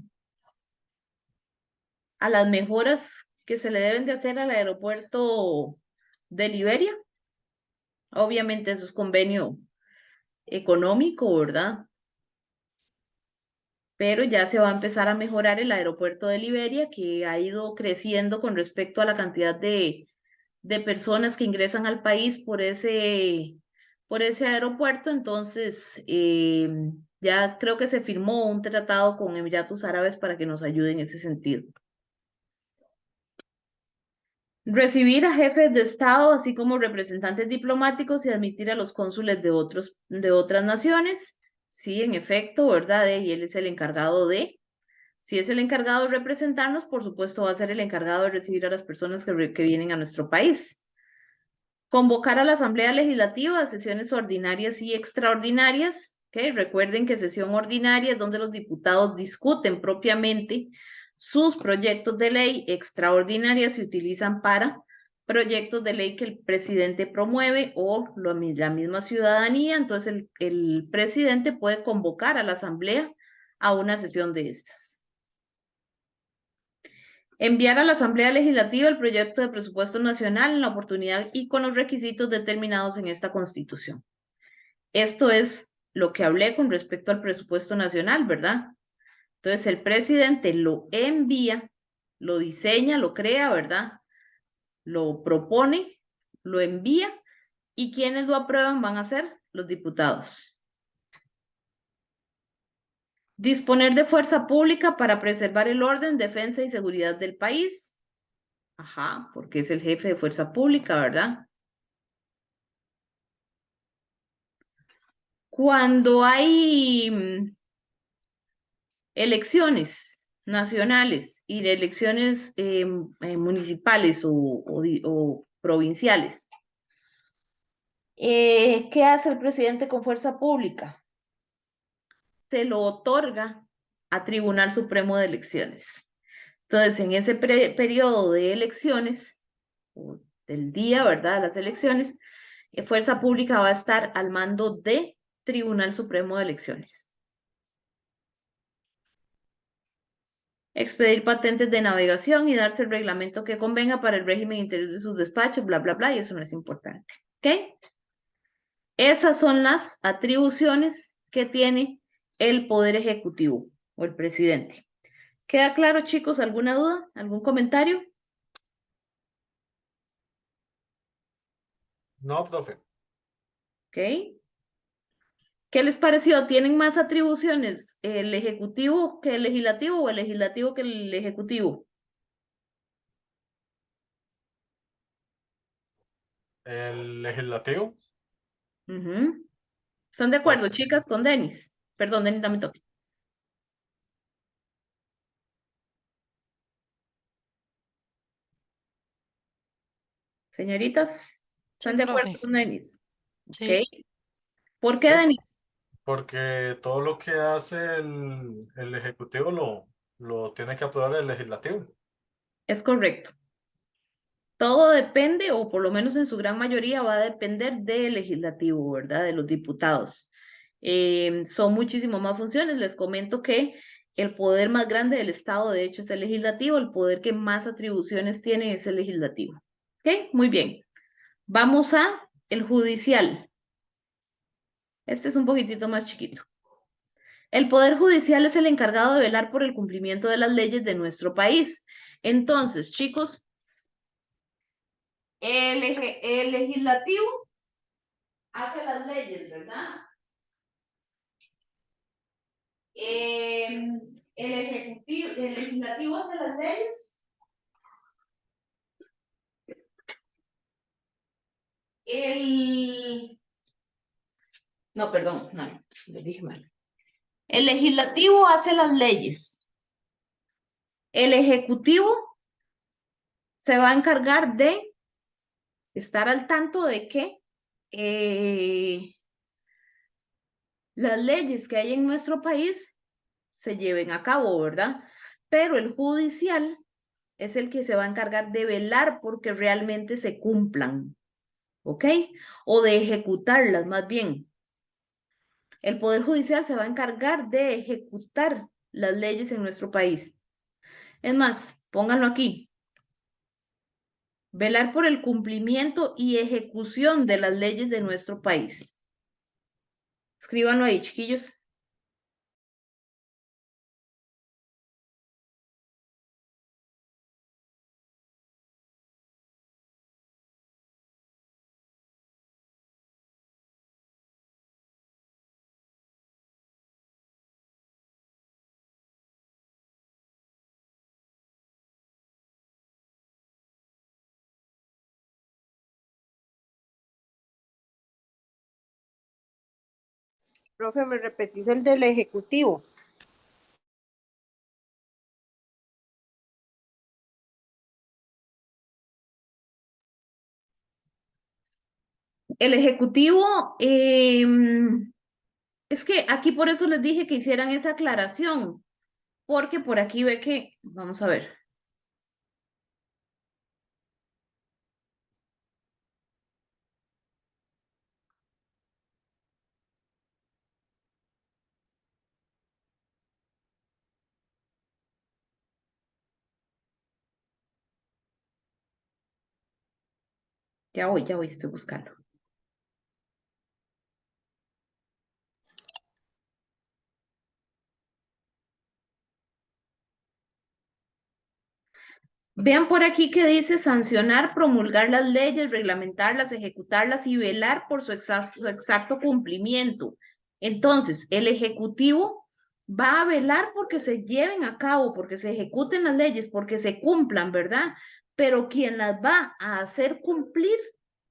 las mejoras que se le deben de hacer al aeropuerto de Liberia. Obviamente eso es convenio económico, ¿verdad? Pero ya se va a empezar a mejorar el aeropuerto de Liberia, que ha ido creciendo con respecto a la cantidad de personas que ingresan al país por ese aeropuerto. Entonces, ya creo que se firmó un tratado con Emiratos Árabes para que nos ayude en ese sentido. Recibir a jefes de Estado, así como representantes diplomáticos y admitir a los cónsules de otras naciones. Sí, en efecto, ¿verdad? Y él es el encargado de. Si es el encargado de representarnos, por supuesto va a ser el encargado de recibir a las personas que vienen a nuestro país. Convocar a la Asamblea Legislativa a sesiones ordinarias y extraordinarias. ¿Okay? Recuerden que sesión ordinaria es donde los diputados discuten propiamente sus proyectos de ley. Extraordinarias se utilizan para proyectos de ley que el presidente promueve o la misma ciudadanía. Entonces el presidente puede convocar a la Asamblea a una sesión de estas. Enviar a la Asamblea Legislativa el proyecto de presupuesto nacional en la oportunidad y con los requisitos determinados en esta Constitución. Esto es lo que hablé con respecto al presupuesto nacional, ¿verdad? Entonces el presidente lo envía, lo diseña, lo crea, ¿verdad? Lo propone, lo envía y quienes lo aprueban van a ser los diputados. Disponer de fuerza pública para preservar el orden, defensa y seguridad del país. Ajá, porque es el jefe de fuerza pública, ¿verdad? Cuando hay elecciones nacionales y elecciones municipales o provinciales, ¿qué hace el presidente con fuerza pública? Se lo otorga a Tribunal Supremo de Elecciones. Entonces, en ese periodo de elecciones, o del día, ¿verdad?, de las elecciones, Fuerza Pública va a estar al mando de Tribunal Supremo de Elecciones. Expedir patentes de navegación y darse el reglamento que convenga para el régimen interior de sus despachos, bla, bla, bla, y eso no es importante. ¿Ok? Esas son las atribuciones que tiene el Poder Ejecutivo o el presidente. ¿Queda claro, chicos? ¿Alguna duda? ¿Algún comentario? No, profe. ¿Ok? ¿Qué les pareció? ¿Tienen más atribuciones el Ejecutivo que el Legislativo o el Legislativo que el Ejecutivo? El legislativo. ¿Están de acuerdo, Ok. chicas, con Denis? Perdón, Denis, dame toque. Señoritas, Sí, ¿están de acuerdo profe. con Denis? Sí. ¿Ok? ¿Por qué, Sí, Denis? porque todo lo que hace el ejecutivo lo tiene que aprobar el legislativo. Es correcto. Todo depende, o por lo menos en su gran mayoría, va a depender del legislativo, ¿verdad? De los diputados. Son muchísimas más funciones. Les comento que el poder más grande del Estado, de hecho, es el legislativo. El poder que más atribuciones tiene es el legislativo. ¿Ok? Muy bien. Vamos a el judicial. Este es un poquitito más chiquito. El Poder Judicial es el encargado de velar por el cumplimiento de las leyes de nuestro país. Entonces, chicos, el legislativo hace las leyes, ¿verdad? El legislativo hace las leyes. No, perdón, no, le dije mal. El legislativo hace las leyes. El ejecutivo se va a encargar de estar al tanto de que las leyes que hay en nuestro país se lleven a cabo, ¿verdad? Pero el judicial es el que se va a encargar de velar porque realmente se cumplan, ¿ok? O de ejecutarlas, más bien. El Poder Judicial se va a encargar de ejecutar las leyes en nuestro país. Es más, pónganlo aquí. Velar por el cumplimiento y ejecución de las leyes de nuestro país. Escríbanlo ahí, chiquillos. Profe, ¿me repetís el del Ejecutivo? El Ejecutivo, es que aquí por eso les dije que hicieran esa aclaración, porque por aquí ve que, vamos a ver. Ya voy, estoy buscando. Vean por aquí que dice sancionar, promulgar las leyes, reglamentarlas, ejecutarlas y velar por su exacto cumplimiento. Entonces, el Ejecutivo va a velar porque se lleven a cabo, porque se ejecuten las leyes, porque se cumplan, ¿verdad? Pero quien las va a hacer cumplir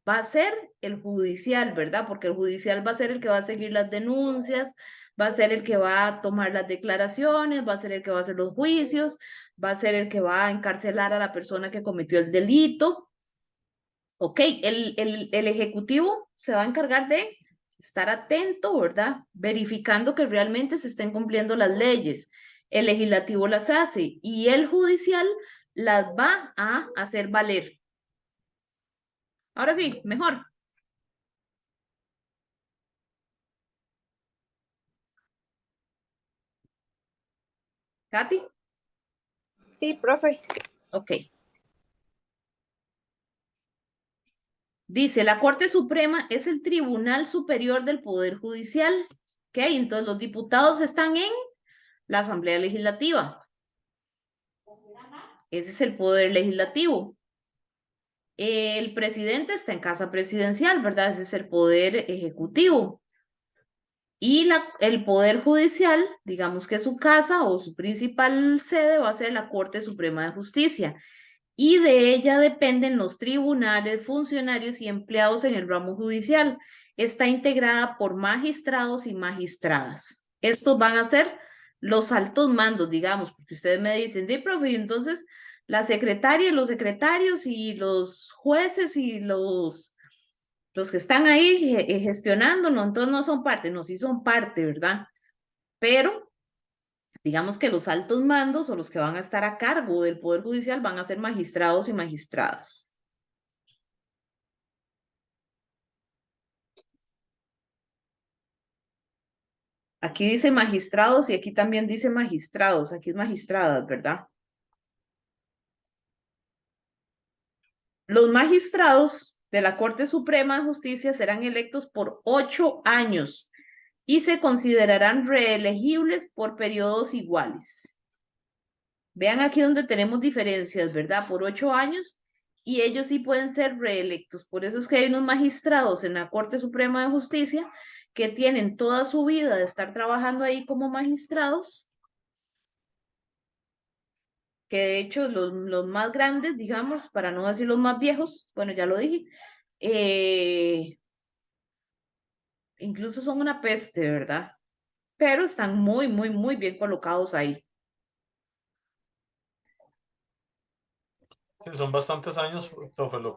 va a ser el judicial, ¿verdad? Porque el judicial va a ser el que va a seguir las denuncias, va a ser el que va a tomar las declaraciones, va a ser el que va a hacer los juicios, va a ser el que va a encarcelar a la persona que cometió el delito. Ok, el ejecutivo se va a encargar de estar atento, ¿verdad? Verificando que realmente se estén cumpliendo las leyes. El legislativo las hace y el judicial las va a hacer valer. Ahora sí, mejor. Katy, Sí, profe. ok. Dice, la Corte Suprema es el Tribunal Superior del Poder Judicial. Ok, entonces los diputados están en la Asamblea Legislativa. Ese es el poder legislativo. El presidente está en casa presidencial, ¿verdad? Ese es el poder ejecutivo. Y el poder judicial, digamos que su casa o su principal sede va a ser la Corte Suprema de Justicia. Y de ella dependen los tribunales, funcionarios y empleados en el ramo judicial. Está integrada por magistrados y magistradas. Estos van a ser los altos mandos, digamos, porque ustedes me dicen, de profe, entonces la secretaria y los secretarios y los jueces y los que están ahí gestionando, no, entonces no son parte, no, sí son parte, ¿verdad? Pero digamos que los altos mandos o los que van a estar a cargo del Poder Judicial van a ser magistrados y magistradas. Aquí dice magistrados y aquí también dice magistrados, aquí es magistradas, ¿verdad? Los magistrados de la Corte Suprema de Justicia serán electos por 8 años y se considerarán reelegibles por periodos iguales. Vean aquí donde tenemos diferencias, ¿verdad? Por 8 años y ellos sí pueden ser reelectos. Por eso es que hay unos magistrados en la Corte Suprema de Justicia que tienen toda su vida de estar trabajando ahí como magistrados, que de hecho los más grandes, digamos, para no decir los más viejos, bueno, ya lo dije, incluso son una peste, ¿verdad? Pero están muy, muy, muy bien colocados ahí. Sí, son bastantes años, profe, lo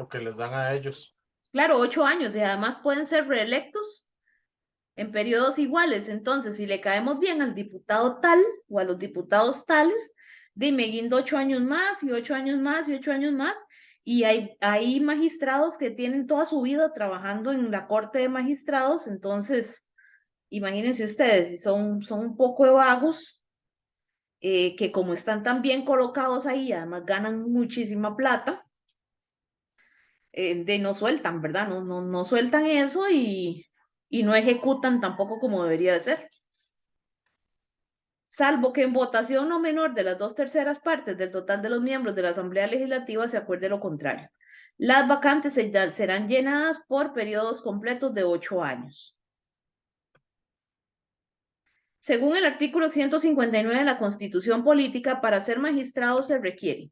que les dan a ellos. Claro, 8 años y además pueden ser reelectos en periodos iguales. Entonces, si le caemos bien al diputado tal o a los diputados tales, dime, guindo 8 años más y 8 años más y 8 años más. Y hay magistrados que tienen toda su vida trabajando en la corte de magistrados. Entonces, imagínense ustedes, si son un poco de vagos, que como están tan bien colocados ahí, además ganan muchísima plata, de no sueltan, ¿verdad? No sueltan eso y no ejecutan tampoco como debería de ser. Salvo que en votación no menor de las 2/3 partes del total de los miembros de la Asamblea Legislativa se acuerde lo contrario. Las vacantes serán llenadas por periodos completos de 8 años. Según el artículo 159 de la Constitución Política, para ser magistrado se requiere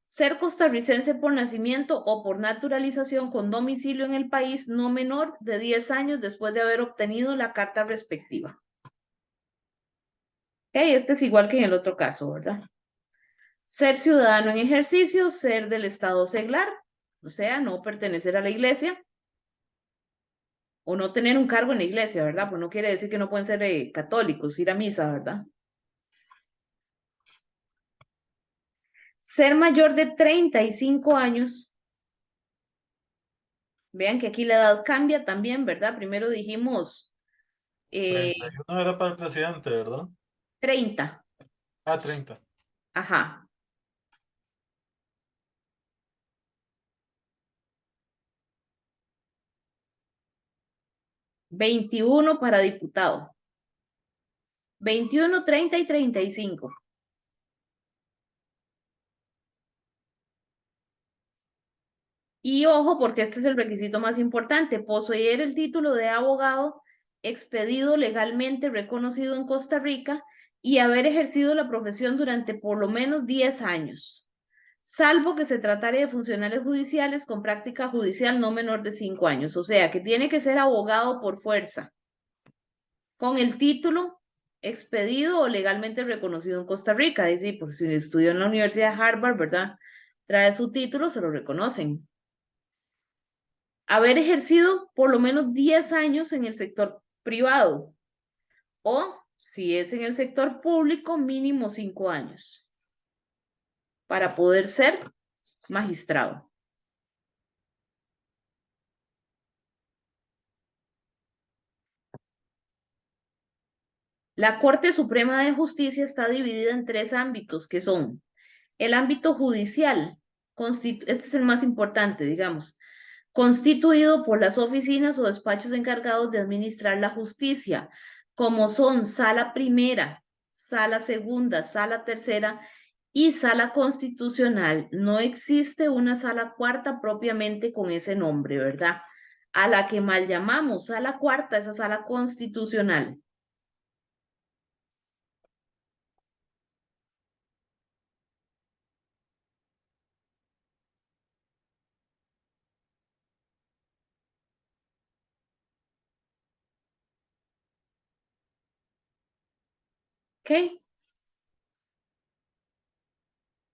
ser costarricense por nacimiento o por naturalización con domicilio en el país no menor de 10 años después de haber obtenido la carta respectiva. Este es igual que en el otro caso, ¿verdad? Ser ciudadano en ejercicio, ser del Estado seglar, o sea, no pertenecer a la iglesia, o no tener un cargo en la iglesia, ¿verdad? Pues no quiere decir que no pueden ser católicos, ir a misa, ¿verdad? Ser mayor de 35 años. Vean que aquí la edad cambia también, ¿verdad? Primero dijimos 31 era para el presidente, ¿verdad? 30. Ah, 30. Ajá. 21 para diputado. 21, 30 y 35. Y ojo, porque este es el requisito más importante, poseer el título de abogado expedido legalmente reconocido en Costa Rica y haber ejercido la profesión durante por lo menos 10 años, salvo que se tratare de funcionarios judiciales con práctica judicial no menor de 5 años. O sea, que tiene que ser abogado por fuerza, con el título expedido o legalmente reconocido en Costa Rica. Es decir, porque si estudió en la Universidad de Harvard, ¿verdad? Trae su título, se lo reconocen. Haber ejercido por lo menos 10 años en el sector privado o, si es en el sector público, mínimo 5 años para poder ser magistrado. La Corte Suprema de Justicia está dividida en 3 ámbitos, que son el ámbito judicial, este es el más importante, digamos, constituido por las oficinas o despachos encargados de administrar la justicia, como son sala primera, sala segunda, sala tercera y sala constitucional. No existe una sala cuarta propiamente con ese nombre, ¿verdad? A la que mal llamamos sala cuarta, esa sala constitucional. ¿Ok?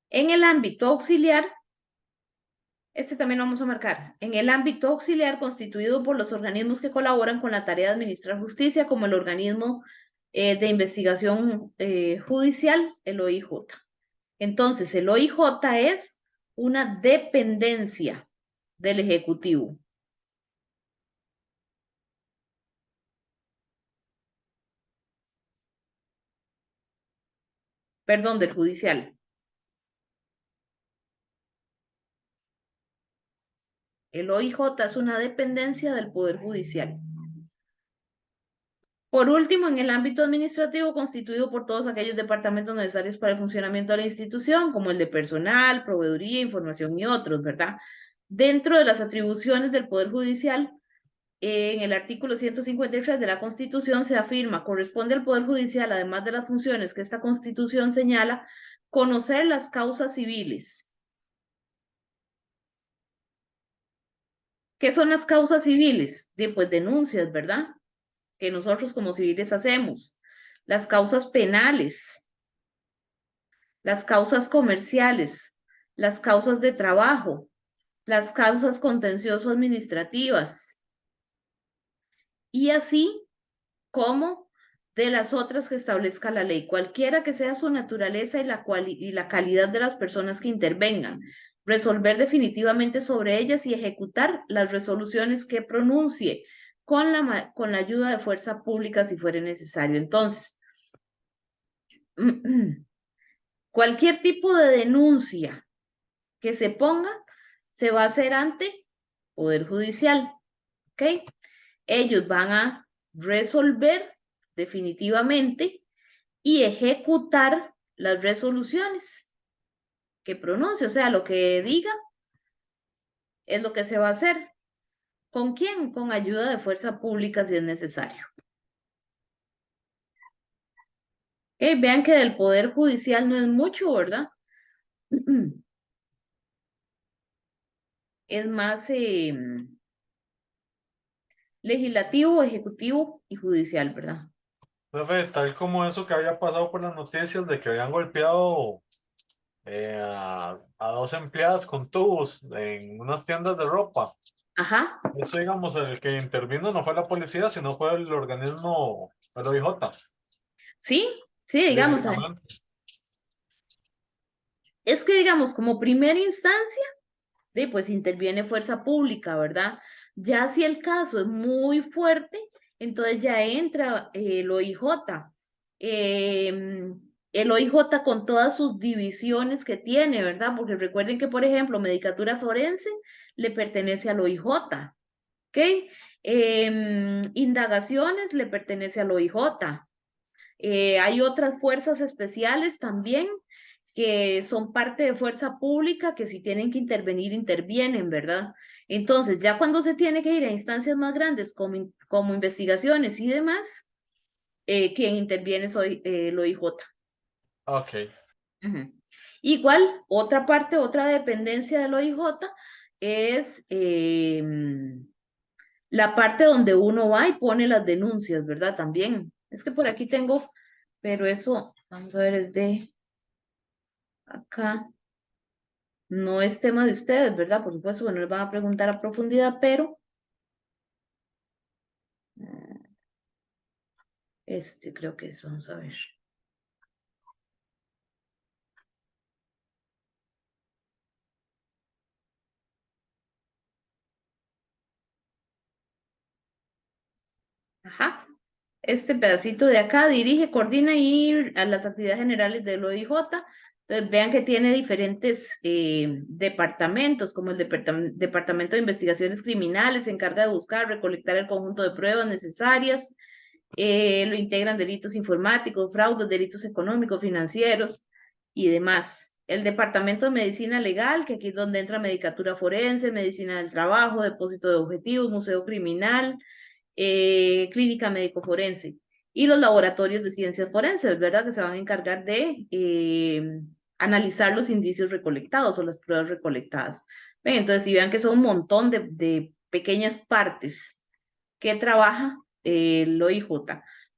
En el ámbito auxiliar, este también lo vamos a marcar. En el ámbito auxiliar constituido por los organismos que colaboran con la tarea de administrar justicia, como el organismo de investigación judicial, el OIJ. Entonces, el OIJ es una dependencia del Ejecutivo. Perdón, del judicial. El OIJ es una dependencia del Poder Judicial. Por último, en el ámbito administrativo, constituido por todos aquellos departamentos necesarios para el funcionamiento de la institución, como el de personal, proveeduría, información y otros, ¿verdad? Dentro de las atribuciones del Poder Judicial, en el artículo 153 de la Constitución se afirma, corresponde al Poder Judicial, además de las funciones que esta Constitución señala, conocer las causas civiles. ¿Qué son las causas civiles? Pues denuncias, ¿verdad? Que nosotros como civiles hacemos. Las causas penales, las causas comerciales, las causas de trabajo, las causas contencioso-administrativas. Y así como de las otras que establezca la ley, cualquiera que sea su naturaleza y la calidad de las personas que intervengan, resolver definitivamente sobre ellas y ejecutar las resoluciones que pronuncie con la ayuda de fuerza pública si fuere necesario. Entonces, cualquier tipo de denuncia que se ponga se va a hacer ante Poder Judicial, ¿ok? Ellos van a resolver definitivamente y ejecutar las resoluciones que pronuncie, o sea, lo que diga es lo que se va a hacer. ¿Con quién? Con ayuda de fuerza pública si es necesario. Vean que del Poder Judicial no es mucho, ¿verdad? Es más legislativo, ejecutivo y judicial, ¿verdad? Profe, tal como eso que había pasado por las noticias de que habían golpeado a dos empleadas con tubos en unas tiendas de ropa. Ajá. Eso, digamos, el que intervino no fue la policía, sino fue el organismo, el OIJ, Sí, sí, digamos, directamente. es que digamos, como primera instancia, pues interviene fuerza pública, ¿verdad? Ya si el caso es muy fuerte, entonces ya entra el OIJ. El OIJ con todas sus divisiones que tiene, ¿verdad? Porque recuerden que, por ejemplo, Medicatura Forense le pertenece al OIJ, ¿ok? Indagaciones le pertenece al OIJ. Hay otras fuerzas especiales también que son parte de fuerza pública que si tienen que intervenir, intervienen, ¿verdad? Entonces, ya cuando se tiene que ir a instancias más grandes como investigaciones y demás, quien interviene es el OIJ. Ok. Ujú. Igual, otra parte, otra dependencia del OIJ es la parte donde uno va y pone las denuncias, ¿verdad? También. Es que por aquí tengo, pero eso, vamos a ver, es de acá. No es tema de ustedes, ¿verdad? Por supuesto, bueno, les van a preguntar a profundidad, pero creo que es, vamos a ver. Ajá. Este pedacito de acá dirige, coordina y a las actividades generales del OIJ. Entonces vean que tiene diferentes departamentos, como el Departamento de Investigaciones Criminales, se encarga de buscar, recolectar el conjunto de pruebas necesarias, lo integran delitos informáticos, fraudes, delitos económicos, financieros y demás. El Departamento de Medicina Legal, que aquí es donde entra Medicatura Forense, Medicina del Trabajo, Depósito de Objetivos, Museo Criminal, Clínica Médico Forense y los laboratorios de ciencias forenses, ¿verdad? Que se van a encargar de analizar los indicios recolectados o las pruebas recolectadas. Ven, entonces, si vean que son un montón de pequeñas partes que trabaja el OIJ.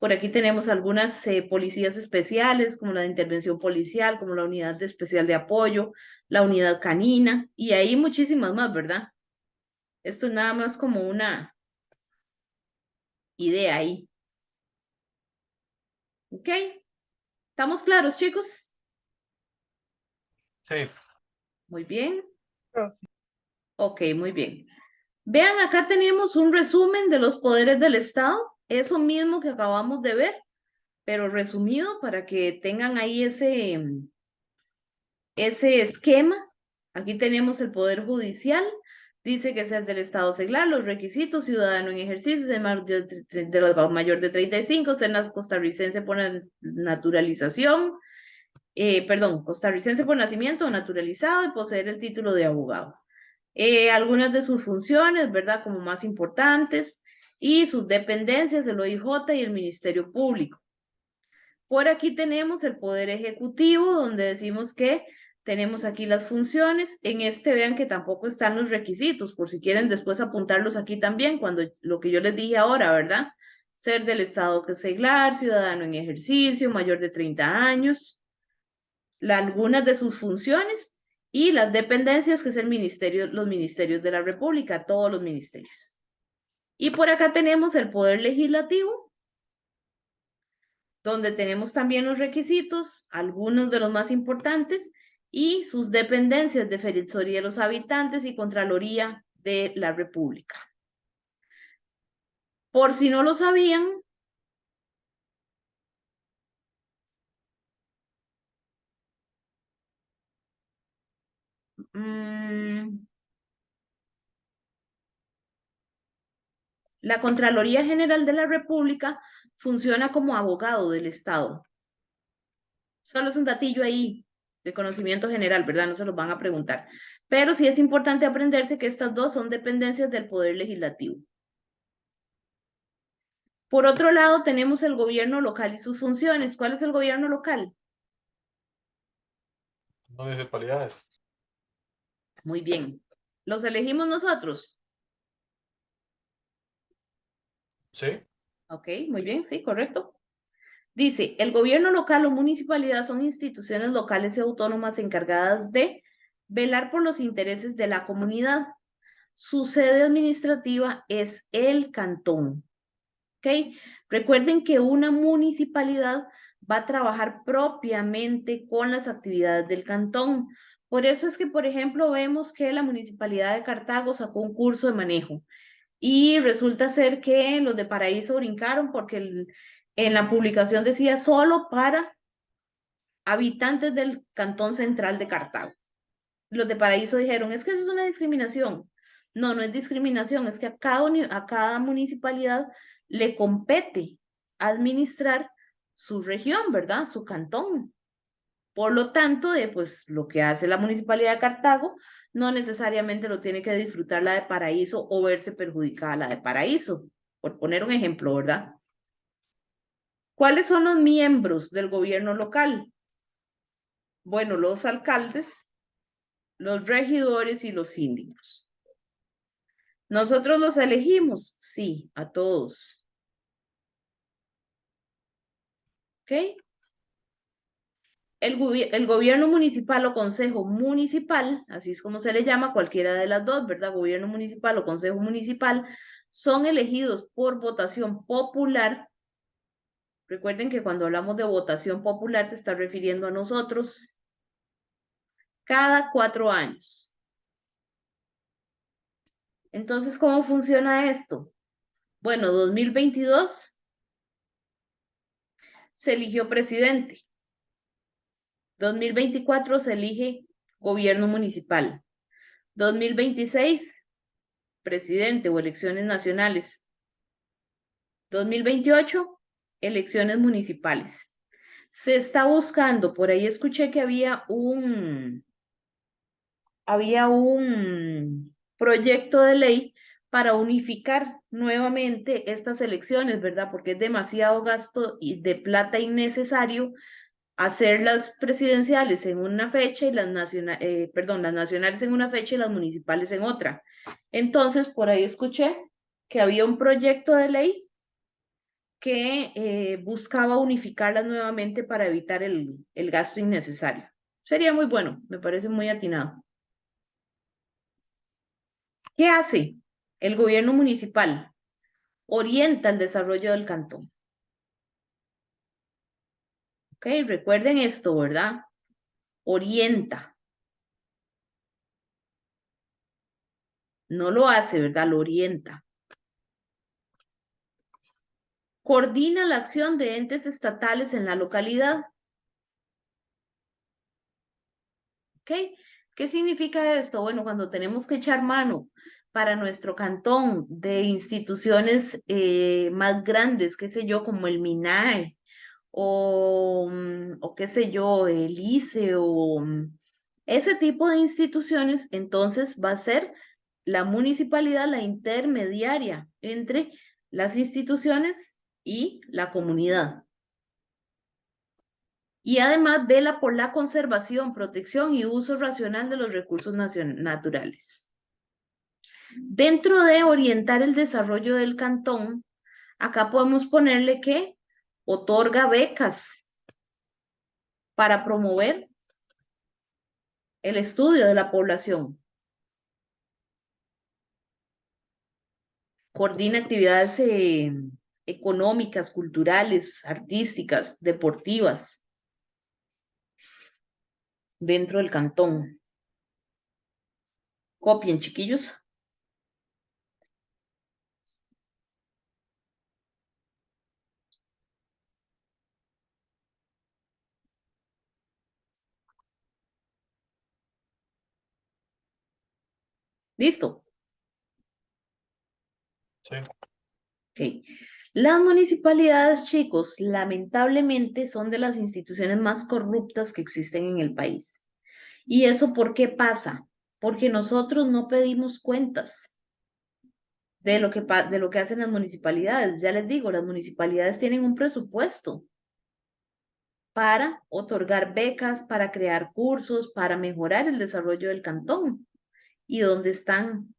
Por aquí tenemos algunas policías especiales, como la de intervención policial, como la unidad especial de apoyo, la unidad canina, y hay muchísimas más, ¿verdad? Esto es nada más como una idea ahí. ¿Ok? ¿Estamos claros, chicos? Sí. Muy bien. Profe. Ok, muy bien. Vean, acá tenemos un resumen de los poderes del Estado, eso mismo que acabamos de ver, pero resumido para que tengan ahí ese esquema. Aquí tenemos el Poder Judicial, Dice que ser del Estado seglar, los requisitos, ciudadano en ejercicio, ser mayor de 35, ser costarricense por naturalización, costarricense por nacimiento o naturalizado y poseer el título de abogado. Algunas de sus funciones, ¿verdad? Como más importantes, y sus dependencias, el OIJ y el Ministerio Público. Por aquí tenemos el Poder Ejecutivo, donde decimos que tenemos aquí las funciones. En este vean que tampoco están los requisitos, por si quieren después apuntarlos aquí también, cuando lo que yo les dije ahora, ¿verdad? Ser del Estado seglar, ciudadano en ejercicio, mayor de 30 años, algunas de sus funciones y las dependencias, que es el ministerio, los ministerios de la República, todos los ministerios. Y por acá tenemos el Poder Legislativo, donde tenemos también los requisitos, algunos de los más importantes, y sus dependencias, Defensoría de los Habitantes y Contraloría de la República. Por si no lo sabían, la Contraloría General de la República funciona como abogado del Estado. Solo es un datillo ahí de conocimiento general, ¿verdad? No se los van a preguntar. Pero sí es importante aprenderse que estas dos son dependencias del Poder Legislativo. Por otro lado, tenemos el gobierno local y sus funciones. ¿Cuál es el gobierno local? Municipalidades. Muy bien. ¿Los elegimos nosotros? Sí. Ok, muy bien, sí, correcto. Dice, el gobierno local o municipalidad son instituciones locales y autónomas encargadas de velar por los intereses de la comunidad. Su sede administrativa es el cantón. ¿Ok? Recuerden que una municipalidad va a trabajar propiamente con las actividades del cantón. Por eso es que, por ejemplo, vemos que la Municipalidad de Cartago sacó un curso de manejo y resulta ser que los de Paraíso brincaron porque en la publicación decía solo para habitantes del cantón central de Cartago. Los de Paraíso dijeron, es que eso es una discriminación. No, no es discriminación, es que a cada municipalidad le compete administrar su región, ¿verdad? Su cantón. Por lo tanto, pues lo que hace la Municipalidad de Cartago no necesariamente lo tiene que disfrutar la de Paraíso o verse perjudicada la de Paraíso, por poner un ejemplo, ¿verdad? ¿Cuáles son los miembros del gobierno local? Bueno, los alcaldes, los regidores y los síndicos. ¿Nosotros los elegimos? Sí, a todos. ¿Ok? El gobierno municipal o consejo municipal, así es como se le llama, cualquiera de las dos, ¿verdad? Gobierno municipal o consejo municipal, son elegidos por votación popular. Recuerden que cuando hablamos de votación popular se está refiriendo a nosotros cada 4 años. Entonces, ¿cómo funciona esto? Bueno, 2022 se eligió presidente. 2024 se elige gobierno municipal. 2026, presidente o elecciones nacionales. 2028, elecciones municipales. Se está buscando, por ahí escuché que había un proyecto de ley para unificar nuevamente estas elecciones, ¿verdad? Porque es demasiado gasto de plata innecesario hacer las presidenciales en una fecha y las nacionales en una fecha y las municipales en otra. Entonces, por ahí escuché que había un proyecto de ley que buscaba unificarlas nuevamente para evitar el gasto innecesario. Sería muy bueno, me parece muy atinado. ¿Qué hace el gobierno municipal? Orienta el desarrollo del cantón. ¿Ok? Recuerden esto, ¿verdad? Orienta. No lo hace, ¿verdad? Lo orienta. Coordina la acción de entes estatales en la localidad. ¿Ok? ¿Qué significa esto? Bueno, cuando tenemos que echar mano para nuestro cantón de instituciones más grandes, qué sé yo, como el MINAE o qué sé yo, el ICE o ese tipo de instituciones, entonces va a ser la municipalidad la intermediaria entre las instituciones y la comunidad. Y además vela por la conservación, protección y uso racional de los recursos naturales. Dentro de orientar el desarrollo del cantón, acá podemos ponerle que otorga becas para promover el estudio de la población, coordina actividades económicas, culturales, artísticas, deportivas dentro del cantón. Copien, chiquillos. ¿Listo? Sí. Ok. Las municipalidades, chicos, lamentablemente son de las instituciones más corruptas que existen en el país. ¿Y eso por qué pasa? Porque nosotros no pedimos cuentas de lo que hacen las municipalidades. Ya les digo, las municipalidades tienen un presupuesto para otorgar becas, para crear cursos, para mejorar el desarrollo del cantón. ¿Y dónde están?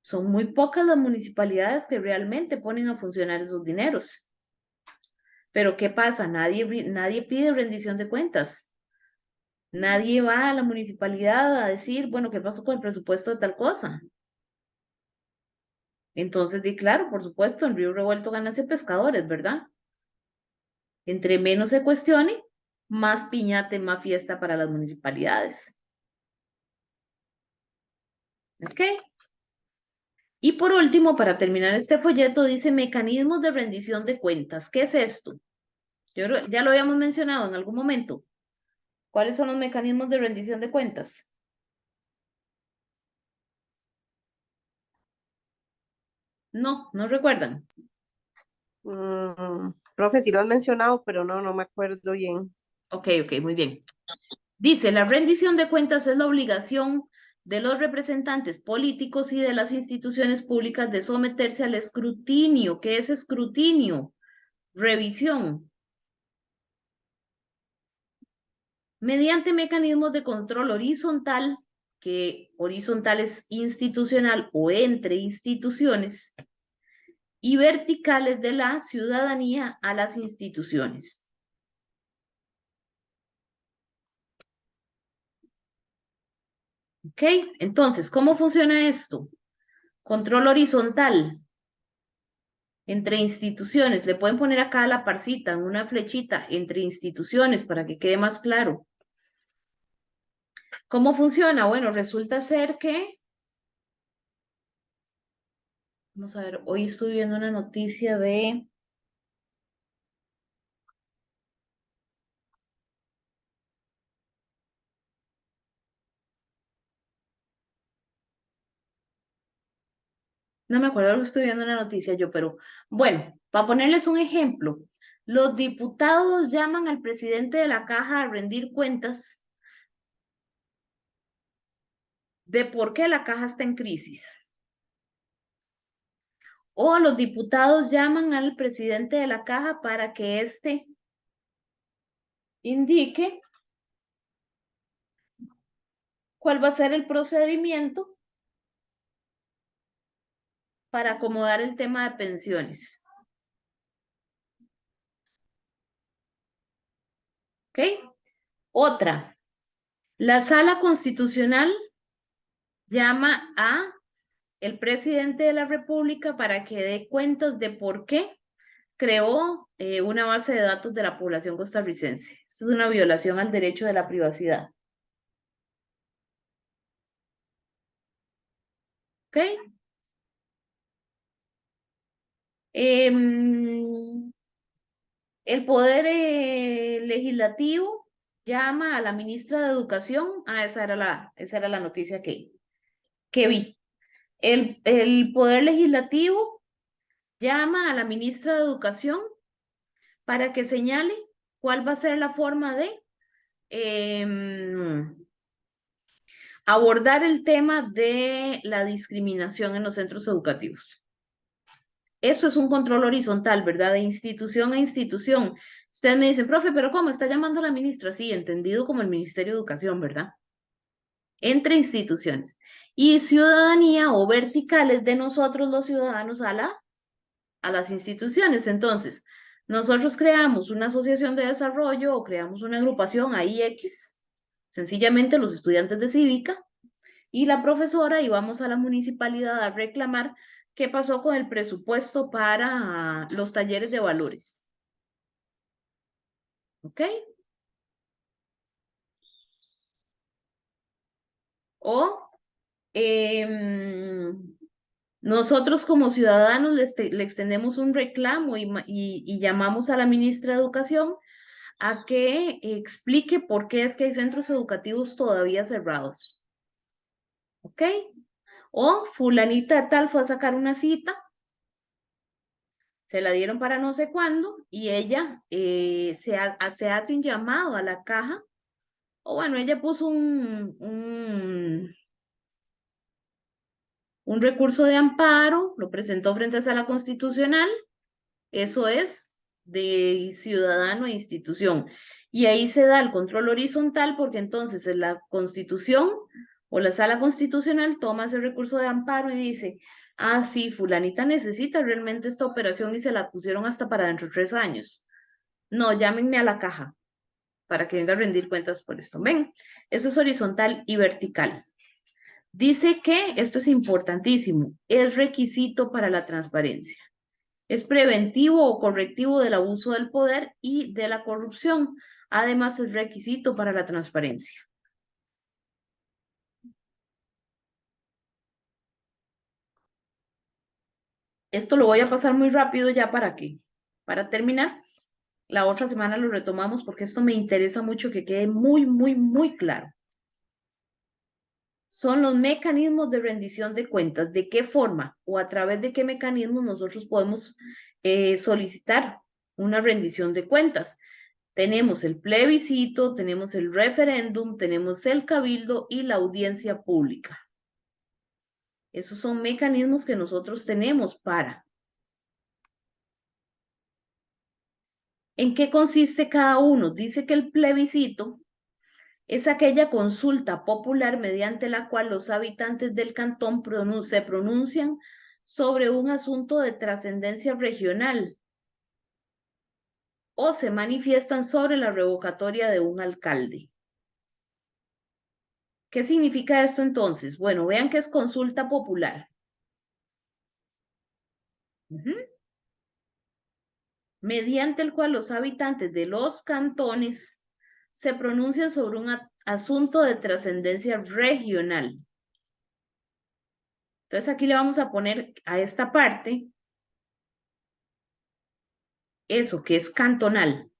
Son muy pocas las municipalidades que realmente ponen a funcionar esos dineros. Pero ¿qué pasa? Nadie pide rendición de cuentas. Nadie va a la municipalidad a decir, bueno, ¿qué pasó con el presupuesto de tal cosa? Entonces, claro, por supuesto, en Río Revuelto ganancia pescadores, ¿verdad? Entre menos se cuestione, más piñate, más fiesta para las municipalidades. ¿Ok? Y por último, para terminar este folleto, dice mecanismos de rendición de cuentas. ¿Qué es esto? Ya lo habíamos mencionado en algún momento. ¿Cuáles son los mecanismos de rendición de cuentas? No, no recuerdan. Profe, sí lo has mencionado, pero no me acuerdo bien. Ok, muy bien. Dice, la rendición de cuentas es la obligación de los representantes políticos y de las instituciones públicas de someterse al escrutinio. ¿Qué es escrutinio? Revisión. Mediante mecanismos de control horizontal, que horizontal es institucional o entre instituciones, y verticales de la ciudadanía a las instituciones. ¿Ok? Entonces, ¿cómo funciona esto? Control horizontal entre instituciones. Le pueden poner acá la parcita, una flechita entre instituciones para que quede más claro. ¿Cómo funciona? Bueno, resulta ser que, vamos a ver, hoy estoy viendo una noticia de, no me acuerdo, estoy viendo una noticia yo, pero bueno, para ponerles un ejemplo, los diputados llaman al presidente de la caja a rendir cuentas de por qué la caja está en crisis. O los diputados llaman al presidente de la caja para que éste indique cuál va a ser el procedimiento para acomodar el tema de pensiones. ¿Ok? Otra, la Sala Constitucional llama a el presidente de la República para que dé cuentas de por qué creó una base de datos de la población costarricense. Esto es una violación al derecho de la privacidad. ¿Ok? El poder legislativo llama a la ministra de Educación. Ah, esa era la noticia que vi. El Poder Legislativo llama a la ministra de Educación para que señale cuál va a ser la forma de abordar el tema de la discriminación en los centros educativos. Eso es un control horizontal, ¿verdad? De institución a institución. Ustedes me dicen, profe, ¿pero cómo está llamando a la ministra? Sí, entendido como el Ministerio de Educación, ¿verdad? Entre instituciones. Y ciudadanía o verticales de nosotros los ciudadanos a las instituciones. Entonces, nosotros creamos una asociación de desarrollo o creamos una agrupación ahí X, sencillamente los estudiantes de cívica y la profesora, y vamos a la municipalidad a reclamar qué pasó con el presupuesto para los talleres de valores. ¿Ok? O nosotros como ciudadanos le extendemos un reclamo y llamamos a la ministra de Educación a que explique por qué es que hay centros educativos todavía cerrados. ¿Ok? O fulanita de tal fue a sacar una cita, se la dieron para no sé cuándo y ella se hace un llamado a la caja, o bueno, ella puso un recurso de amparo, lo presentó frente a Sala Constitucional. Eso es de ciudadano e institución. Y ahí se da el control horizontal porque entonces en la Constitución o la Sala Constitucional toma ese recurso de amparo y dice, ah, sí, fulanita necesita realmente esta operación y se la pusieron hasta para dentro de 3 años. No, llámenme a la caja para que venga a rendir cuentas por esto. Ven, eso es horizontal y vertical. Dice que, esto es importantísimo, es requisito para la transparencia. Es preventivo o correctivo del abuso del poder y de la corrupción. Además, es requisito para la transparencia. Esto lo voy a pasar muy rápido ya para terminar. La otra semana lo retomamos porque esto me interesa mucho que quede muy, muy, muy claro. Son los mecanismos de rendición de cuentas. ¿De qué forma o a través de qué mecanismos nosotros podemos solicitar una rendición de cuentas? Tenemos el plebiscito, tenemos el referéndum, tenemos el cabildo y la audiencia pública. Esos son mecanismos que nosotros tenemos para. ¿En qué consiste cada uno? Dice que el plebiscito es aquella consulta popular mediante la cual los habitantes del cantón se pronuncian sobre un asunto de trascendencia regional o se manifiestan sobre la revocatoria de un alcalde. ¿Qué significa esto entonces? Bueno, vean que es consulta popular. Mediante el cual los habitantes de los cantones se pronuncian sobre un asunto de trascendencia regional. Entonces aquí le vamos a poner a esta parte eso que es cantonal.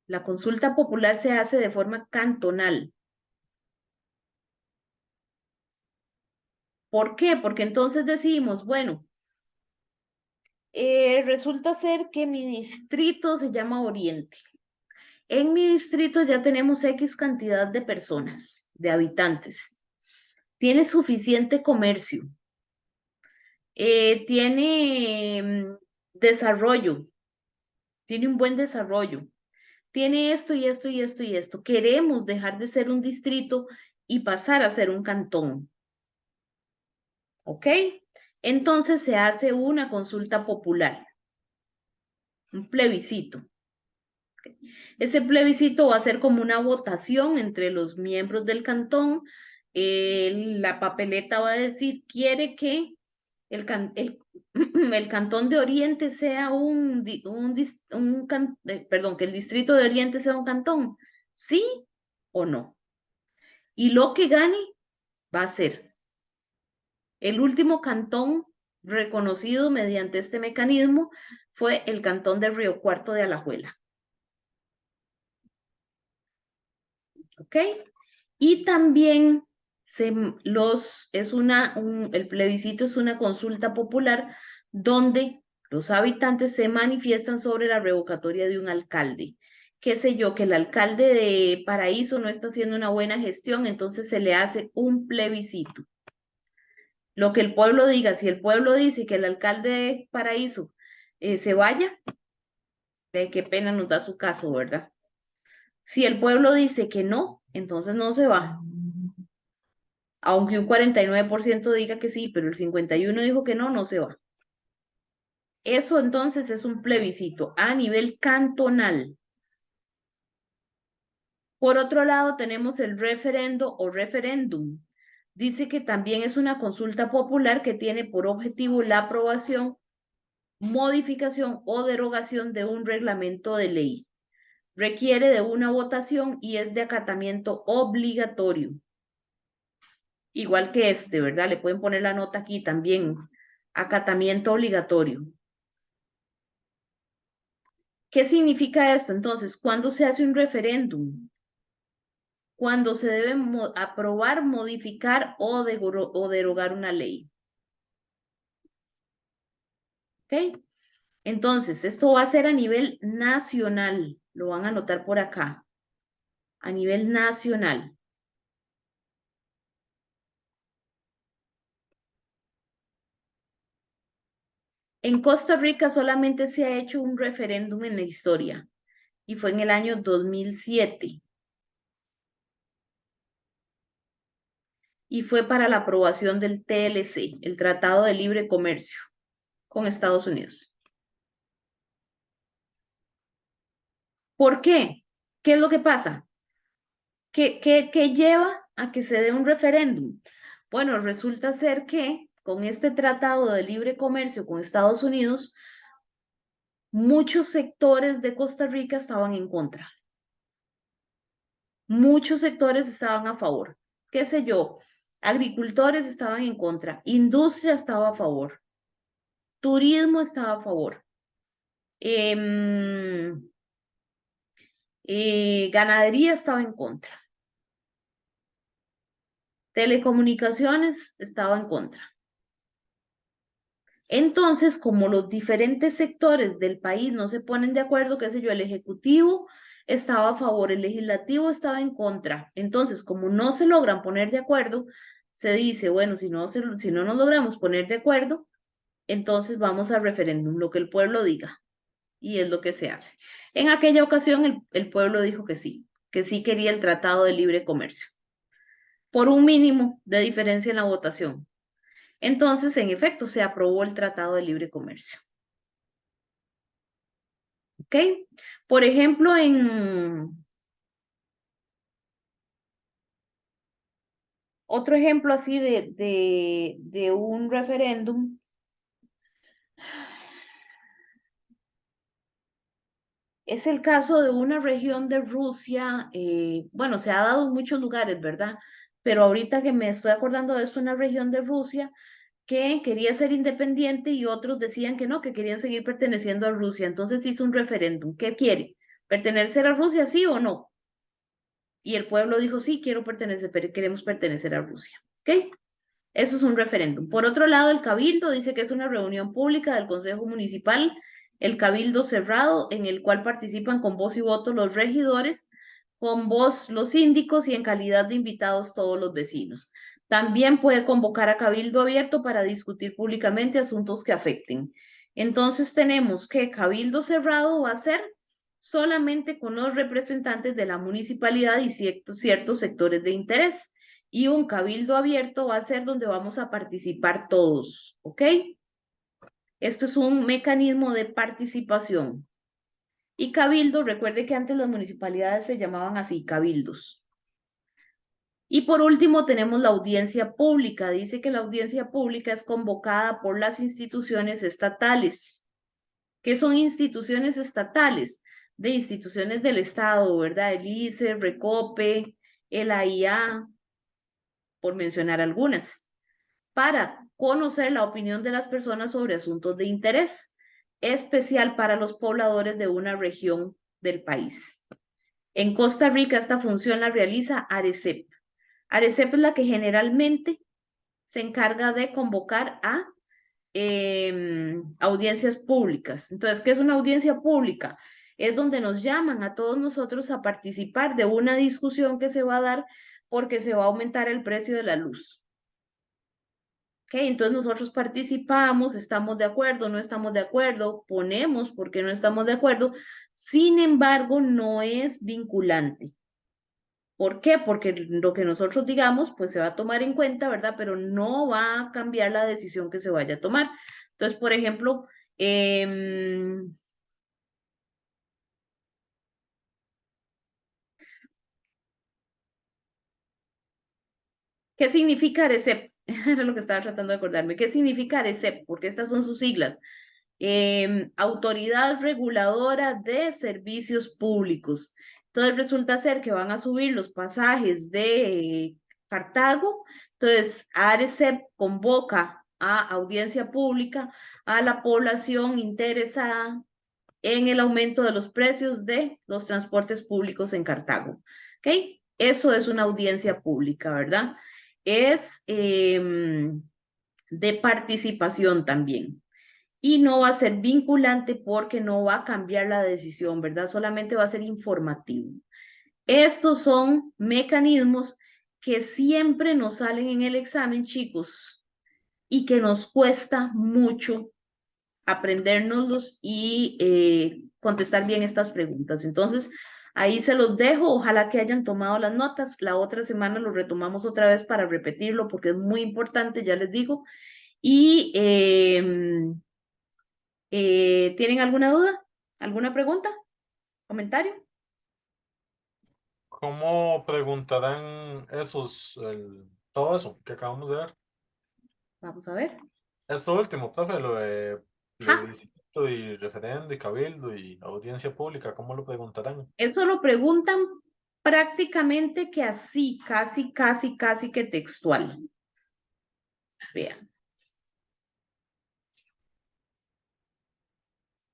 La consulta popular se hace de forma cantonal. ¿Por qué? Porque entonces decimos, bueno, resulta ser que mi distrito se llama Oriente. En mi distrito ya tenemos X cantidad de personas, de habitantes. Tiene suficiente comercio. Tiene desarrollo. Tiene un buen desarrollo. Tiene esto y esto y esto y esto. Queremos dejar de ser un distrito y pasar a ser un cantón. ¿Ok? Entonces se hace una consulta popular, un plebiscito. Ese plebiscito va a ser como una votación entre los miembros del cantón. La papeleta va a decir, quiere que el cantón de Oriente sea perdón, que el distrito de Oriente sea un cantón, ¿sí o no? Y lo que gane va a ser el último cantón reconocido mediante este mecanismo fue el cantón de Río Cuarto de Alajuela. ¿Ok? Y también el plebiscito es una consulta popular donde los habitantes se manifiestan sobre la revocatoria de un alcalde. Qué sé yo, que el alcalde de Paraíso no está haciendo una buena gestión, entonces se le hace un plebiscito. Lo que el pueblo diga, si el pueblo dice que el alcalde de Paraíso se vaya, de qué pena nos da su caso, ¿verdad? Si el pueblo dice que no, entonces no se va. Aunque un 49% diga que sí, pero el 51% dijo que no, no se va. Eso entonces es un plebiscito a nivel cantonal. Por otro lado, tenemos el referendo o referéndum. Dice que también es una consulta popular que tiene por objetivo la aprobación, modificación o derogación de un reglamento de ley. Requiere de una votación y es de acatamiento obligatorio. Igual que este, ¿verdad? Le pueden poner la nota aquí también. Acatamiento obligatorio. ¿Qué significa esto? Entonces, ¿cuándo se hace un referéndum? Cuando se debe aprobar, modificar o derogar una ley. ¿Ok? Entonces, esto va a ser a nivel nacional. Lo van a anotar por acá. A nivel nacional. En Costa Rica solamente se ha hecho un referéndum en la historia y fue en el año 2007. Y fue para la aprobación del TLC, el Tratado de Libre Comercio con Estados Unidos. ¿Por qué? ¿Qué es lo que pasa? ¿Qué lleva a que se dé un referéndum? Bueno, resulta ser que con este Tratado de Libre Comercio con Estados Unidos, muchos sectores de Costa Rica estaban en contra. Muchos sectores estaban a favor. ¿Qué sé yo? Agricultores estaban en contra, industria estaba a favor, turismo estaba a favor, ganadería estaba en contra, telecomunicaciones estaba en contra. Entonces, como los diferentes sectores del país no se ponen de acuerdo, qué sé yo, el ejecutivo estaba a favor, el legislativo estaba en contra. Entonces, como no se logran poner de acuerdo, se dice, bueno, si no nos logramos poner de acuerdo, entonces vamos al referéndum, lo que el pueblo diga. Y es lo que se hace. En aquella ocasión, el pueblo dijo que sí quería el Tratado de Libre Comercio, por un mínimo de diferencia en la votación. Entonces, en efecto, se aprobó el Tratado de Libre Comercio. ¿Ok? Por ejemplo, otro ejemplo así de un referéndum es el caso de una región de Rusia, bueno, se ha dado en muchos lugares, ¿verdad? Pero ahorita que me estoy acordando de esto, una región de Rusia que quería ser independiente y otros decían que no, que querían seguir perteneciendo a Rusia. Entonces hizo un referéndum. ¿Qué quiere? ¿Pertenecer a Rusia, sí o no? Y el pueblo dijo, sí, quiero pertenecer, pero queremos pertenecer a Rusia. ¿Ok? Eso es un referéndum. Por otro lado, el cabildo dice que es una reunión pública del Consejo Municipal, el cabildo cerrado, en el cual participan con voz y voto los regidores, con voz los síndicos y en calidad de invitados todos los vecinos. También puede convocar a cabildo abierto para discutir públicamente asuntos que afecten. Entonces tenemos que cabildo cerrado va a ser solamente con los representantes de la municipalidad y ciertos sectores de interés. Y un cabildo abierto va a ser donde vamos a participar todos, ¿ok? Esto es un mecanismo de participación. Y cabildo, recuerde que antes las municipalidades se llamaban así, cabildos. Y por último tenemos la audiencia pública. Dice que la audiencia pública es convocada por las instituciones estatales. ¿Qué son instituciones estatales? De instituciones del Estado, ¿verdad? El ICE, Recope, el AIA, por mencionar algunas. para conocer la opinión de las personas sobre asuntos de interés, especial para los pobladores de una región del país. En Costa Rica esta función la realiza ARECEP. ARECEP es la que generalmente se encarga de convocar a audiencias públicas. Entonces, ¿qué es una audiencia pública? Es donde nos llaman a todos nosotros a participar de una discusión que se va a dar porque se va a aumentar el precio de la luz. Okay, entonces nosotros participamos, estamos de acuerdo, no estamos de acuerdo, ponemos por qué no estamos de acuerdo, sin embargo, no es vinculante. ¿Por qué? Porque lo que nosotros digamos, pues se va a tomar en cuenta, ¿verdad? Pero no va a cambiar la decisión que se vaya a tomar. Entonces, por ejemplo, ¿qué significa ARECEP? Era lo que estaba tratando de acordarme. ¿Qué significa ARECEP? Porque estas son sus siglas. Autoridad Reguladora de Servicios Públicos. Entonces resulta ser que van a subir los pasajes de Cartago. Entonces ARECEP convoca a audiencia pública a la población interesada en el aumento de los precios de los transportes públicos en Cartago. ¿Ok? Eso es una audiencia pública, ¿verdad? Es de participación también. Y no va a ser vinculante porque no va a cambiar la decisión, ¿verdad? Solamente va a ser informativo. Estos son mecanismos que siempre nos salen en el examen, chicos, y que nos cuesta mucho aprendérnoslos y contestar bien estas preguntas. Entonces, ahí se los dejo. Ojalá que hayan tomado las notas. La otra semana lo retomamos otra vez para repetirlo porque es muy importante, ya les digo. Y ¿tienen alguna duda? ¿Alguna pregunta? ¿Comentario? ¿Cómo preguntarán todo eso que acabamos de ver? Vamos a ver. Esto último, profe, lo de Ja, plebiscito y referendo y cabildo y audiencia pública, ¿cómo lo preguntarán? eso lo preguntan prácticamente que así, casi que textual. Vean.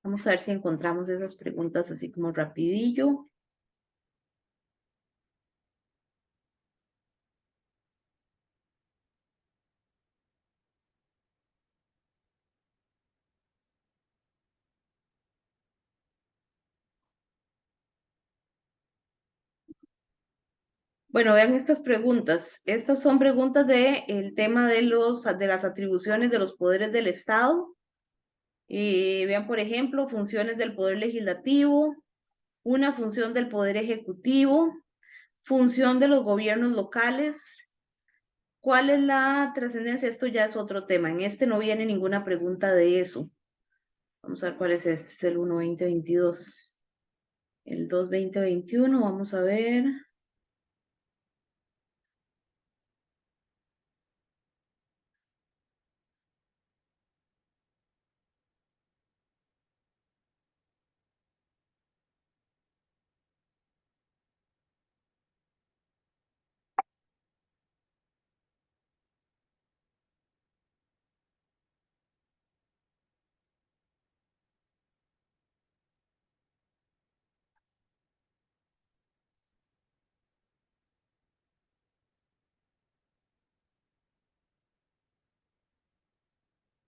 Vamos a ver si encontramos esas preguntas así como rapidillo. Bueno, vean estas preguntas. Estas son preguntas del tema de las atribuciones de los poderes del Estado. Vean, por ejemplo, funciones del Poder Legislativo, una función del Poder Ejecutivo, función de los gobiernos locales. ¿Cuál es la trascendencia? Esto ya es otro tema. En este no viene ninguna pregunta de eso. Vamos a ver cuál es este. Es el 1-20-22. El 2-20-21, vamos a ver.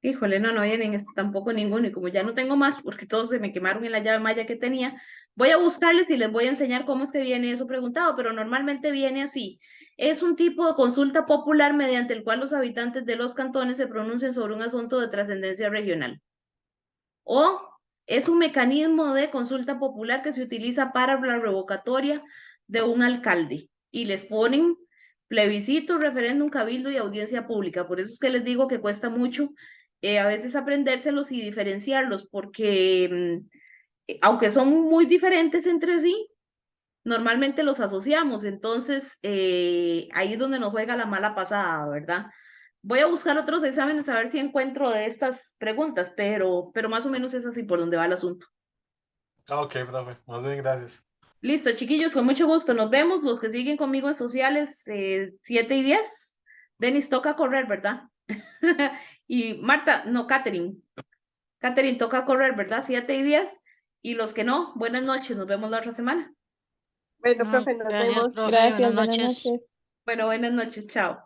Híjole, no vienen este tampoco ninguno. Y como ya no tengo más, porque todos se me quemaron en la llave maya que tenía, voy a buscarles y les voy a enseñar cómo es que viene eso preguntado, pero normalmente viene así. Es un tipo de consulta popular mediante el cual los habitantes de los cantones se pronuncian sobre un asunto de trascendencia regional. O es un mecanismo de consulta popular que se utiliza para la revocatoria de un alcalde. Y les ponen plebiscito, referéndum, cabildo y audiencia pública. Por eso es que les digo que cuesta mucho a veces aprendérselos y diferenciarlos, porque aunque son muy diferentes entre sí, normalmente los asociamos. Entonces, ahí es donde nos juega la mala pasada, ¿verdad? Voy a buscar otros exámenes a ver si encuentro de estas preguntas, pero más o menos es así por donde va el asunto. Ok, profe, más bien gracias. Listo, chiquillos, con mucho gusto. Nos vemos. Los que siguen conmigo en sociales, 7 y 10. Denis, toca correr, ¿verdad? Y Marta, no, Catherine. Catherine, toca correr, ¿verdad? 7:10. Y los que no, buenas noches, nos vemos la otra semana. Bueno, No, profe, nos gracias, vemos. profe. Gracias, Buenas buenas noches. noches. Bueno, buenas noches, chao.